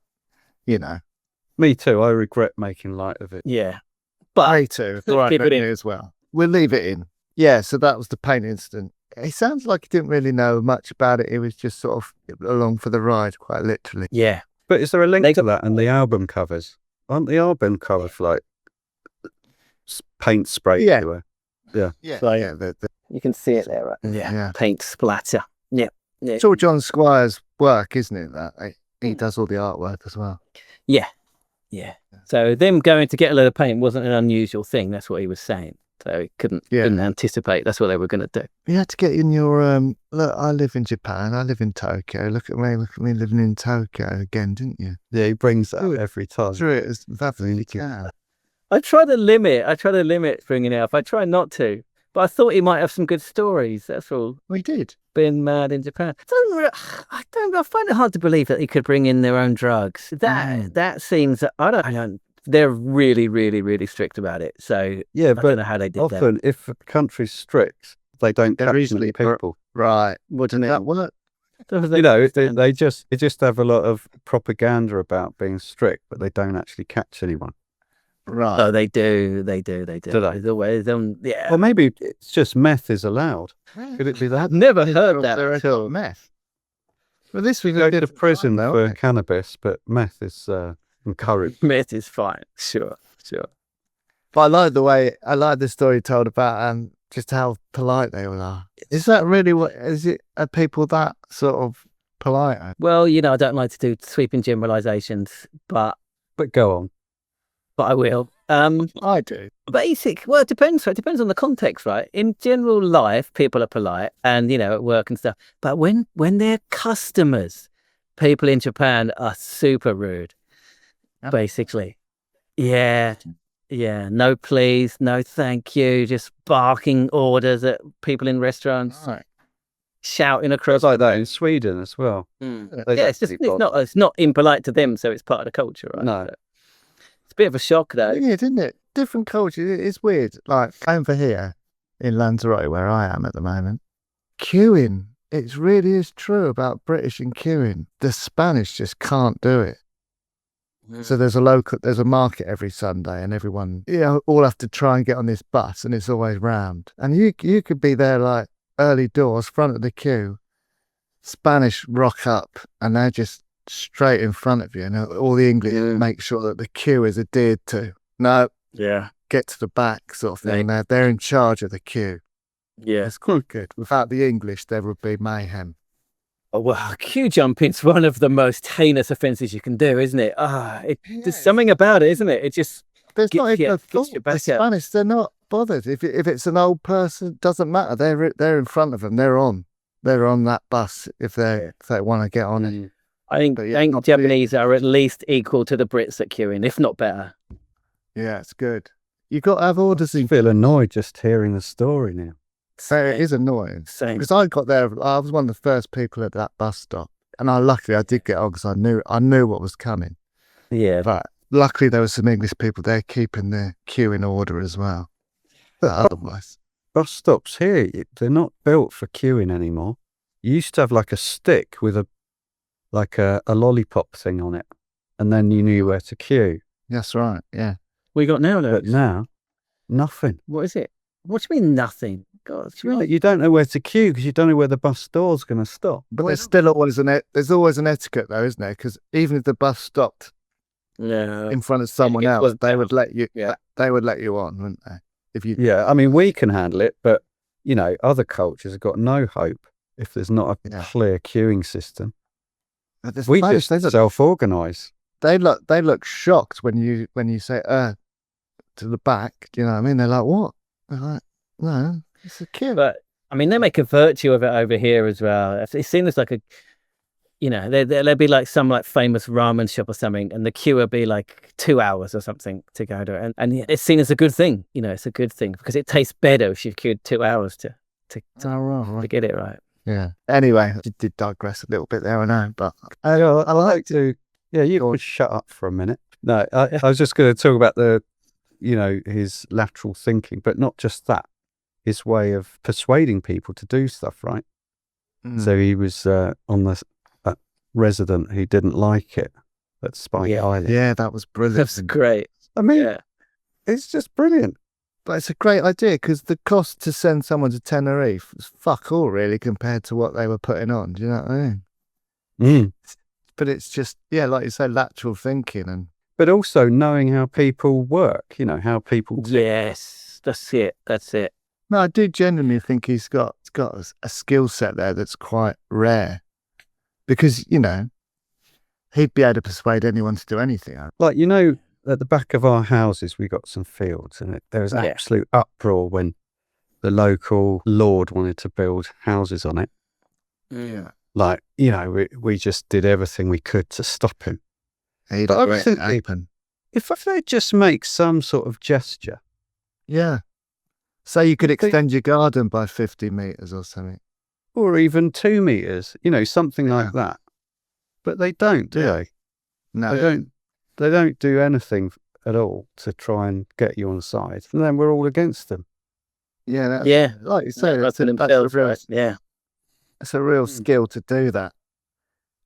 S4: Me too. I regret making light of it.
S5: Yeah. But
S3: me too. All right,
S5: keep it in.
S3: as well. We'll leave it in. Yeah. So that was the paint incident. It sounds like he didn't really know much about it. He was just sort of along for the ride, quite literally.
S5: yeah.
S4: But is there a link to that and the album covers? Aren't the album covers like paint spray everywhere?
S3: Yeah.
S5: So,
S3: yeah.
S5: You can see it there, right?
S3: Yeah.
S5: Paint splatter. Yeah.
S3: It's all John Squire's work, isn't it? That he does all the artwork as well.
S5: Yeah. Yeah. So them going to get a load of paint wasn't an unusual thing. That's what he was saying. So he couldn't anticipate that's what they were going to do.
S3: You had to get in your look. I live in Japan. I live in Tokyo. Look at me living in Tokyo again, didn't you?
S4: Yeah, he brings that up every time.
S3: Through it as lovely you can.
S5: I try to limit bringing it up. I try not to, but I thought he might have some good stories. That's all.
S3: We did.
S5: Been mad in Japan. I find it hard to believe that he could bring in their own drugs. That seems. I don't. They're really, really, really strict about it. So
S4: yeah,
S5: I
S4: but
S5: don't know how they did that.
S4: often if a country's strict, they don't
S3: They're
S4: catch
S3: easily
S4: many people.
S3: Right.
S5: Wouldn't
S3: That
S5: it?
S3: work?
S4: You know, they just have a lot of propaganda about being strict, but they don't actually catch anyone.
S3: Right.
S5: Oh, they do.
S4: Do they?
S5: There's always yeah.
S4: Or maybe it's just meth is allowed. Could it be that?
S5: I've never heard that.
S3: They're
S5: Until
S3: meth. Well, this we
S4: Go
S3: did
S4: to prison for cannabis, but meth is encouraged.
S5: Myth is fine. Sure.
S3: But I like the story told about just how polite they all are. Is that really are people that sort of polite?
S5: Well, I don't like to do sweeping generalizations, but
S4: Go on.
S5: I will.
S3: I do.
S5: Well, it depends. It depends on the context, right? In general life, people are polite, and at work and stuff. But when they're customers, people in Japan are super rude. Basically, yeah. No, please, no, thank you. Just barking orders at people in restaurants,
S3: Right.
S5: shouting across.
S4: It's like that in Sweden as well.
S5: Yeah, it's not impolite to them, so it's part of the culture, right?
S4: No.
S5: So it's a bit of a shock, though.
S3: Yeah, didn't it? Different culture. It's weird. Like over here in Lanzarote, where I am at the moment, queuing. It really is true about British and queuing. The Spanish just can't do it. So there's a market every Sunday, and everyone, all have to try and get on this bus, and it's always rammed. And you could be there like early doors, front of the queue. Spanish rock up, and they're just straight in front of you, and all the English make sure that the queue is adhered to. No, get to the back, sort of thing. They're in charge of the queue.
S5: Yeah.
S3: It's quite good. Without the English, there would be mayhem.
S5: Oh, well, queue jumping's one of the most heinous offences you can do, isn't it? There's something about it, isn't it? It just
S3: There's not even a thought.
S5: your back
S3: The
S5: up.
S3: Spanish, they're not bothered. If it's an old person, doesn't matter. They're in front of them. They're on that bus if they want to get on it.
S5: I think Japanese are at least equal to the Brits at queuing, if not better.
S3: Yeah, it's good. You've got to have orders
S4: I
S3: in.
S4: feel annoyed just hearing the story now.
S3: So it is annoying.
S5: Same.
S3: Because I got there, I was one of the first people at that bus stop, and luckily I did get on because I knew what was coming.
S5: Yeah.
S3: But luckily there were some English people there keeping the queue in order as well. But otherwise,
S4: Bus stops here, they're not built for queuing anymore. You used to have like a stick with a lollipop thing on it, and then you knew where to queue.
S3: that's right. Yeah.
S5: We got now,
S4: But now, nothing.
S5: What is it? What do you mean nothing? God,
S4: You don't know where to queue because you don't know where the bus door's going to stop.
S3: But there's still always there's always an etiquette though, isn't there? Because even if the bus stopped in front of someone else, they would let you.
S5: Yeah.
S3: They would let you on, wouldn't they? If you.
S4: Yeah, I mean, we can handle it, but, other cultures have got no hope if there's not a clear queuing system. We just self-organise.
S3: They look shocked when you say to the back. Do you know what I mean? They're like, what? They're like, no, it's a queue.
S5: But I mean, they make a virtue of it over here as well. It's seen as like a, there'll be like some like famous ramen shop or something, and the queue will be like 2 hours or something to go to it, and it's seen as a good thing. It's a good thing because it tastes better if you've queued 2 hours to get it right.
S3: Yeah. Anyway, I did digress a little bit there, I know, but
S4: I like to. Yeah, you can shut up for a minute. No, I was just going to talk about his lateral thinking, but not just that. His way of persuading people to do stuff, right? So he was on that resident who didn't like it at Spike Island.
S3: Yeah, that was brilliant.
S5: That's great.
S4: I mean, it's just brilliant.
S3: But it's a great idea because the cost to send someone to Tenerife was fuck all really compared to what they were putting on. Do you know what I mean? But it's just, like you say, lateral thinking
S4: but also knowing how people work, how people tick.
S5: Yes, that's it.
S3: No, I do genuinely think he's got a skill set there that's quite rare. Because, he'd be able to persuade anyone to do anything.
S4: Like, you know, at the back of our houses, we got some fields, and there was
S5: Yeah.
S4: absolute uproar when the local lord wanted to build houses on it.
S3: Yeah.
S4: Like, you know, we just did everything we could to stop him.
S3: He'd
S4: But I
S3: let it
S4: think
S3: happen.
S4: if they just make some sort of gesture,
S3: Yeah. Say you could
S4: I think-
S3: extend your garden by 50 metres or something.
S4: or even 2 meters, you know, something
S3: Yeah.
S4: like that. But they don't, do
S3: Yeah.
S4: they?
S3: No.
S4: They don't do anything at all to try and get you on side. And then we're all against them.
S3: Yeah. That's,
S5: Yeah.
S3: Like you say,
S5: Not
S3: that's
S5: for
S3: a
S5: themselves,
S3: real,
S5: right? Yeah.
S3: it's a real skill to do that.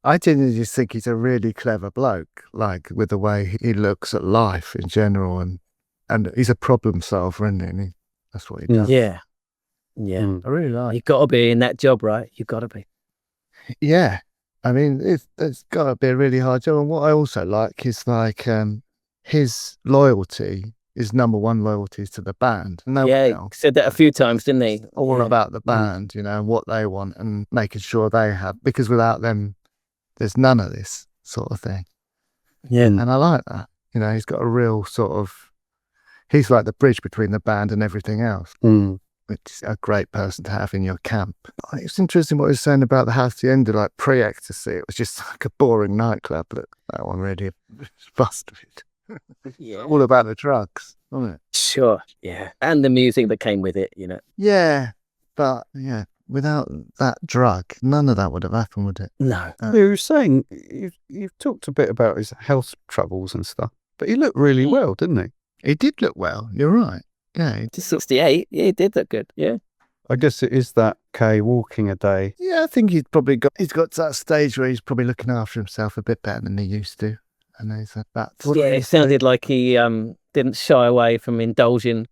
S3: I genuinely just think he's a really clever bloke, like with the way he looks at life in general, and he's a problem solver, isn't he? And that's what he does.
S5: Yeah. Yeah.
S4: Mm.
S3: I really like.
S5: You've got to be in that job, right? You've got to be.
S3: Yeah, I mean, it's got to be a really hard job. And what I also like is like his loyalty, his number one loyalty is to the band. No one
S5: Yeah, he
S3: else.
S5: said that a few times, didn't he?
S3: All
S5: Yeah.
S3: about the band, you know, and what they want, and making sure they have, because without them, there's none of this sort of thing.
S5: Yeah.
S3: And I like that. You know, he's got a real sort of, he's like the bridge between the band and everything else,
S4: Mm.
S3: which is a great person to have in your camp. It's interesting what he was saying about the house at the end of like pre-ecstasy. It was just like a boring nightclub, but that one really busted.
S5: Yeah.
S3: All about the drugs, wasn't it?
S5: Sure. Yeah. And the music that came with it, you know.
S3: Yeah, but yeah, without that drug, none of that would have happened, would it?
S5: No.
S4: You were saying, you've talked a bit about his health troubles and stuff, but he looked really well, didn't he?
S3: He did look well. You're right. Yeah,
S5: Just 68. Yeah, he did look good. Yeah.
S4: I guess it is that walking a day.
S3: yeah. I think he's got to that stage where he's probably looking after himself a bit better than he used to. And he's about
S5: Yeah, it sounded like he didn't shy away from indulging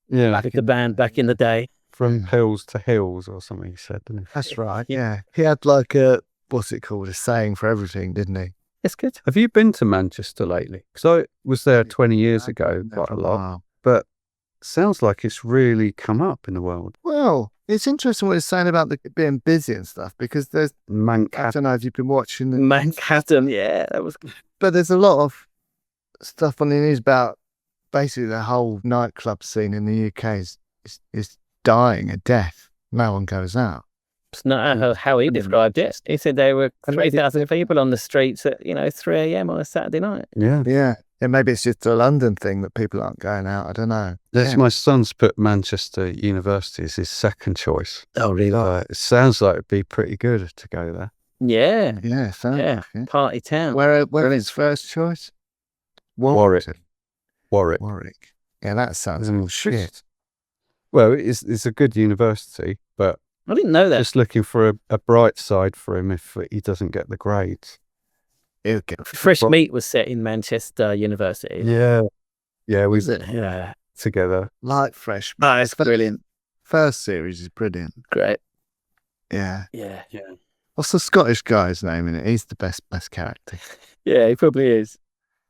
S4: Yeah.
S5: with the band back in the day.
S4: From hills to hills or something, he said, didn't he?
S3: That's right. Yeah, he had like a what's it called, a saying for everything, didn't he?
S5: It's good.
S4: Have you been to Manchester lately? Because I was there 20 years ago, quite a lot.
S3: Wow.
S4: But sounds like it's really come up in the world.
S3: Well, it's interesting what he's saying about being busy and stuff, because there's, I
S4: Manchester.
S3: don't know if you've been watching,
S5: Manhattan. Yeah, that was good.
S3: but there's a lot of stuff on the news about basically the whole nightclub scene in the UK is dying a death. No one goes out.
S5: It's not how he described it. He said there were 3,000 people on the streets at 3 a.m. on a Saturday night.
S4: Yeah.
S3: Yeah. Yeah, maybe it's just a London thing that people aren't going out. I don't know.
S4: That's
S3: Yeah.
S4: my son's put Manchester University as his second choice.
S5: Oh, really?
S4: It sounds like it'd be pretty good to go there.
S5: Yeah.
S3: Yeah, sounds
S5: Yeah.
S3: like it.
S5: Party town.
S3: Where is first choice?
S4: Warwick.
S3: Warwick. Yeah, that sounds
S4: Mm.
S3: shit.
S4: Well, it's a good university, but
S5: I didn't know that.
S4: just looking for a bright side for him if he doesn't get the grades.
S3: He'll get
S5: Fresh Meat was set in Manchester University.
S4: Yeah. Yeah, we
S3: Was it?
S5: Yeah.
S4: together.
S3: like fresh.
S5: Oh, it's brilliant.
S3: First series is brilliant.
S5: Great.
S3: Yeah.
S5: Yeah. Yeah.
S3: What's the Scottish guy's name in it? He's the best character.
S5: Yeah, he probably is.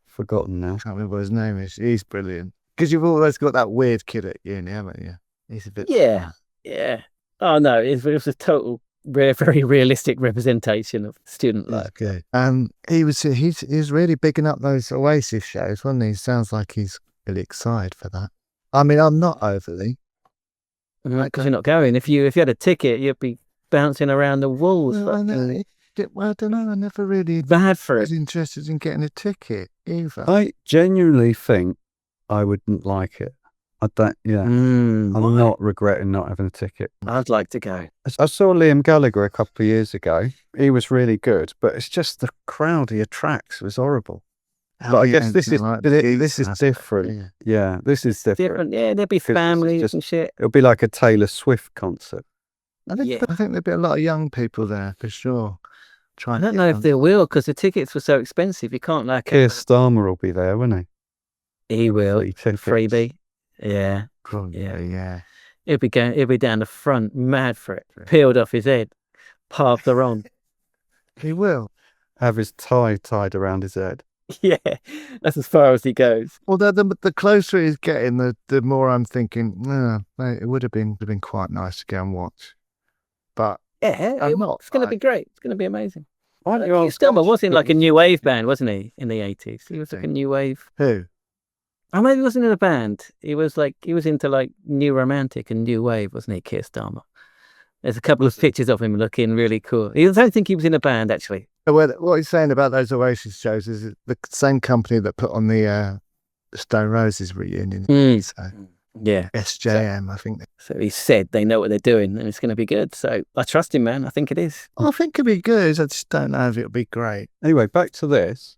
S4: Forgotten now.
S3: I can't remember what his name is. He's brilliant. Because you've always got that weird kid at uni, haven't you? He's a bit.
S5: Yeah. Yeah. Oh, no, it was a total, very realistic representation of student life.
S3: Good. He's really bigging up those Oasis shows, wasn't he? Sounds like he's really excited for that. I mean, I'm not overly.
S5: Because you're not going. If you had a ticket, you'd be bouncing around the walls.
S3: Well, I don't know. I never really
S5: Bad for
S3: was
S5: it.
S3: interested in getting a ticket either.
S4: I genuinely think I wouldn't like it. I don't, yeah. I'm not regretting not having a ticket.
S5: I'd like to go.
S4: I saw Liam Gallagher a couple of years ago. He was really good, but it's just the crowd he attracts was horrible. But I guess this is different. Yeah, this is different.
S5: Different. Yeah, there'd be
S4: 'Cause it's
S5: families
S4: just-
S5: and shit.
S4: It'll be like a Taylor Swift concert.
S3: I think
S5: Yeah.
S3: there'd be a lot of young people there for sure.
S5: I don't know if they will, because the tickets were so expensive. You can't like
S4: Keir Starmer will be there, won't he?
S5: He will.
S4: Free tickets.
S5: Freebie. Yeah.
S3: Yeah.
S5: He'll be down the front, mad for it. Peeled off his head. Palms are on.
S3: He will.
S4: Have his tie tied around his head.
S5: Yeah. That's as far as he goes.
S3: Although the closer he's getting, the more I'm thinking, mate, it would have been quite nice to go and watch. But
S5: Yeah.
S3: I'm not,
S5: It's going to
S3: like-
S5: be great. It's going to be amazing.
S4: Why don't you
S5: Keir
S4: ask
S5: Starmer
S4: Archie
S5: was in
S4: if
S5: like a
S4: it
S5: new wave band, wasn't he? In the 80s, he was like a new wave.
S3: Who?
S5: Oh, maybe he wasn't in a band. He was into like new romantic and new wave, wasn't he, Keir Starmer? There's a couple of pictures of him looking really cool. I don't think he was in a band actually.
S3: Well, what he's saying about those Oasis shows is the same company that put on the Stone Roses reunion. So
S5: Yeah.
S3: SJM, I think.
S5: So he said they know what they're doing and it's going to be good. So I trust him, man. I think it is.
S3: I think it'd be good. I just don't know if it'll be great.
S4: Anyway, back to this.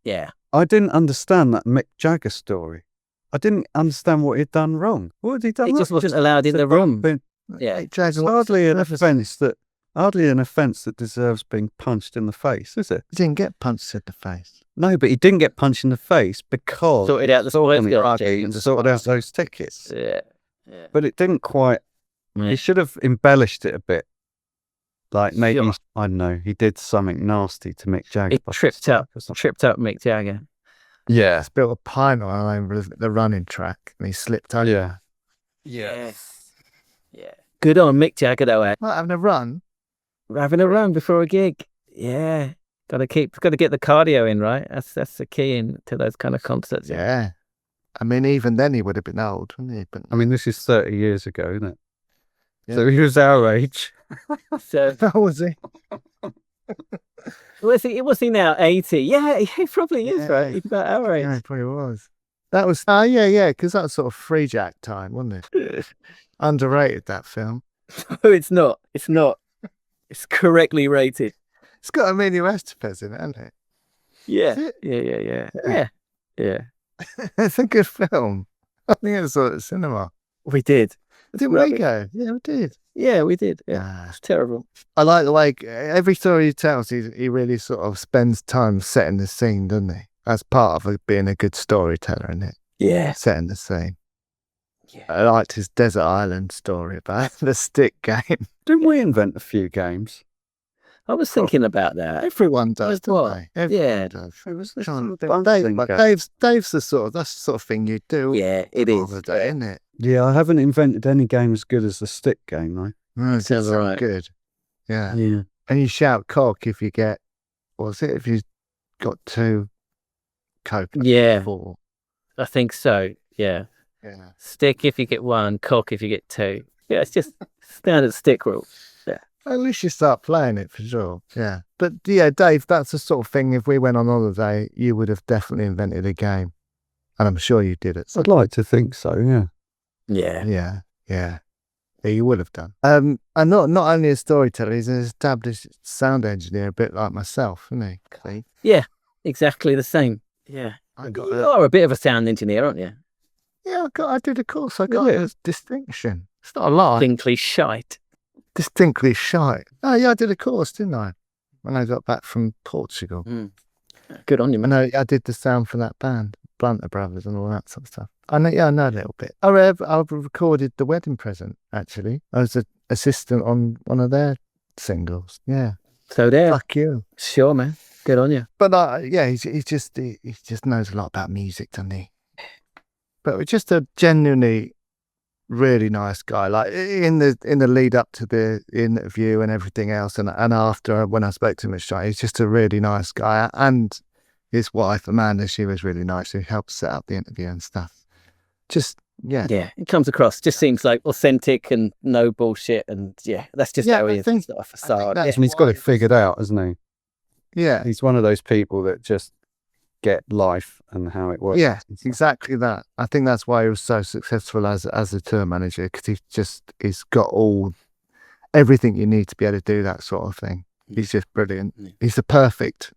S5: Yeah.
S4: I didn't understand that Mick Jagger story. I didn't understand what he'd done wrong. What had he done
S5: He
S4: wrong?
S5: just wasn't allowed in the room. Yeah.
S3: Mick Jagger,
S4: It's hardly an offence that deserves being punched in the face, is it?
S3: He didn't get punched in the face.
S4: No, but he didn't get punched in the face because
S5: Sorted out the spoils
S4: and sorted out those tickets.
S5: Yeah.
S4: But it didn't quite.
S5: Yeah.
S4: He should have embellished it a bit. Like maybe,
S5: Sure.
S4: I don't know, he did something nasty to Mick Jagger.
S5: He tripped up Mick Jagger.
S4: Yeah.
S3: Spilled a pint on over the running track and he slipped over.
S4: Yeah.
S5: Yes. Yeah. Good on Mick Jagger though, eh?
S3: Not having a run.
S5: Having a run before a gig. Yeah. Got to get the cardio in, right? That's the key to those kind of concerts.
S3: Yeah. I mean, even then he would have been old, wouldn't he? But
S4: I mean, this is 30 years ago, isn't it?
S3: Yeah.
S4: So he was our age.
S5: So
S3: how was he?
S5: was he now 80? Yeah, he probably is,
S3: Yeah.
S5: right? He's about our age.
S3: Yeah, he probably was. That was, yeah, because that was sort of Free Jack time, wasn't it? Underrated, that film.
S5: No, it's not. It's not. It's correctly rated.
S3: It's got Emilio Estevez in it, hasn't it?
S5: Yeah.
S3: Is
S5: Yeah. Yeah.
S3: It's a good film. I think I saw it at cinema.
S5: We did.
S3: Didn't
S5: Love
S3: we
S5: it.
S3: go? Yeah, we did.
S5: Yeah, we did. Yeah.
S3: Ah,
S5: It's terrible.
S3: I like the way every story he tells, he really sort of spends time setting the scene, doesn't he? That's part of being a good storyteller, isn't it?
S5: Yeah.
S3: Setting the scene.
S5: Yeah.
S3: I liked his Desert Island story about the stick game.
S4: Didn't we invent a few games?
S5: I was thinking about that.
S3: Everyone does,
S5: As well.
S3: don't they? Everyone
S5: Yeah.
S3: does.
S4: It was this
S3: Can't
S4: little
S3: think.
S4: buzzing game.
S3: Dave's the sort of thing you do.
S5: Yeah, it
S3: all
S5: is.
S3: the day, isn't it?
S4: Yeah, I haven't invented any game as good as the stick game, though.
S3: No, it
S5: Sounds
S3: sounds
S5: right.
S3: good. Yeah.
S5: Yeah.
S3: And you shout cock if you get, what's it? If you've got 2 coke.
S5: Yeah.
S3: 4.
S5: I think so. Yeah.
S3: Yeah.
S5: Stick if you get 1, cock if you get 2. Yeah, it's just standard stick rule.
S3: At least you start playing it for sure. Yeah. But yeah, Dave, that's the sort of thing, if we went on holiday, you would have definitely invented a game. And I'm sure you did it.
S4: I'd like to think so, yeah.
S5: Yeah.
S3: Yeah, you would have done. And not only a storyteller, he's an established sound engineer, a bit like myself, isn't he? Cleve?
S5: Yeah. Exactly the same. Yeah.
S3: I got
S5: You are a bit of a sound engineer, aren't you?
S3: Yeah, I did a course. I got a distinction. It's not a lie.
S5: Distinctly shite.
S3: Distinctly shy. Oh yeah, I did a course, didn't I? When I got back from Portugal.
S5: Good on you,
S3: I
S5: man.
S3: know I did the sound for that band, Blunter Brothers, and all that sort of stuff. I know a little bit. I've recorded The Wedding Present, actually. I was an assistant on one of their singles. Yeah.
S5: So there.
S3: Fuck you.
S5: Sure, man. Good on you.
S3: But yeah, he just knows a lot about music, doesn't he? But we're just a genuinely really nice guy. Like in the lead up to the interview and everything else, and after when I spoke to him at Shine, he's just a really nice guy. And his wife Amanda, she was really nice. Who helped set up the interview and stuff. Just yeah.
S5: Yeah, it comes across. Just seems like authentic and no bullshit. And yeah, that's just how he is. It's not a facade.
S3: that's
S4: And he's got it figured out, hasn't he?
S3: Yeah.
S4: He's one of those people that just get life and how it works.
S3: Yeah, exactly that. I think that's why he was so successful as a tour manager, because he's got everything you need to be able to do that sort of thing. He's just brilliant.
S5: Yeah.
S3: He's the perfect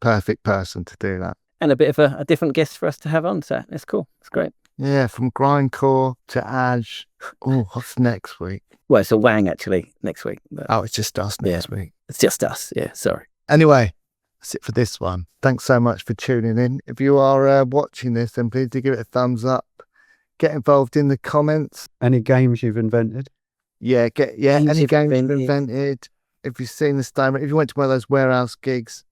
S3: person to do that.
S5: And a bit of a different guest for us to have on, so it's cool. It's great.
S3: Yeah, from grindcore to Adj. Oh, what's next week?
S5: Well, it's a wang actually next week. But
S3: Oh, it's just us next week.
S5: it's just us. Yeah, sorry.
S3: Anyway, that's it for this one. Thanks so much for tuning in. If you are watching this, then please do give it a thumbs up. Get involved in the comments.
S4: Any games you've invented?
S3: Yeah,
S5: Games
S3: any
S5: you've
S3: games you've
S5: invented.
S3: invented. If you've seen the Stone, if you went to one of those warehouse gigs,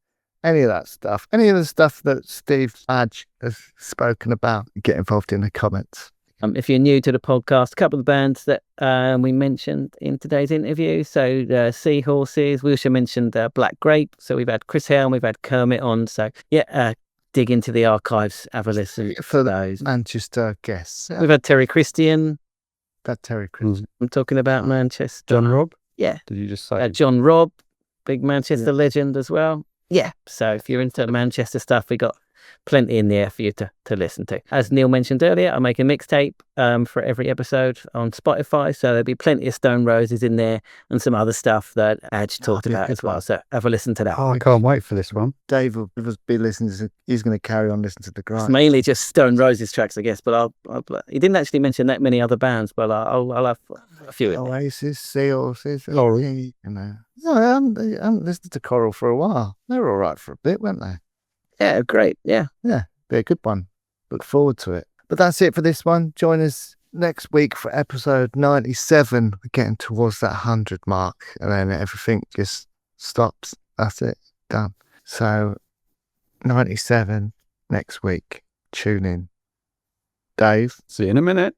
S3: any of that stuff, any of the stuff that Steve Adj has spoken about, get involved in the comments.
S5: If you're new to the podcast, a couple of bands that we mentioned in today's interview. So Seahorses, we also mentioned Black Grape. So we've had Chris Helm, we've had Kermit on. So yeah, dig into the archives, have a listen
S3: For
S5: those.
S3: Manchester guests.
S5: We've had Terry Christian.
S3: That Terry Christian.
S5: I'm talking about Manchester.
S4: John Robb?
S5: Yeah.
S4: Did you just say?
S5: John Robb, big Manchester legend as well. Yeah. So if you're into Manchester stuff, we got plenty in there for you to listen to. As Neil mentioned earlier, I make a mixtape for every episode on Spotify. So there'll be plenty of Stone Roses in there and some other stuff that Adj talked about as well. So have a listen to that.
S4: Oh, I can't wait for this one.
S3: Dave will be listening to, he's going to carry on listening to the grind.
S5: It's mainly just Stone Roses tracks, I guess, but I'll he didn't actually mention that many other bands, but I'll have a few in there.
S3: Oasis, Seahorses,
S4: Coral.
S3: you know. No, I haven't listened to Coral for a while. They were all right for a bit, weren't they?
S5: Yeah, great. Yeah.
S3: Yeah, be a good one. Look forward to it. But that's it for this one. Join us next week for episode 97. We're getting towards that 100 mark, and then everything just stops. That's it. Done. So 97 next week. Tune in. Dave.
S4: See you in a minute.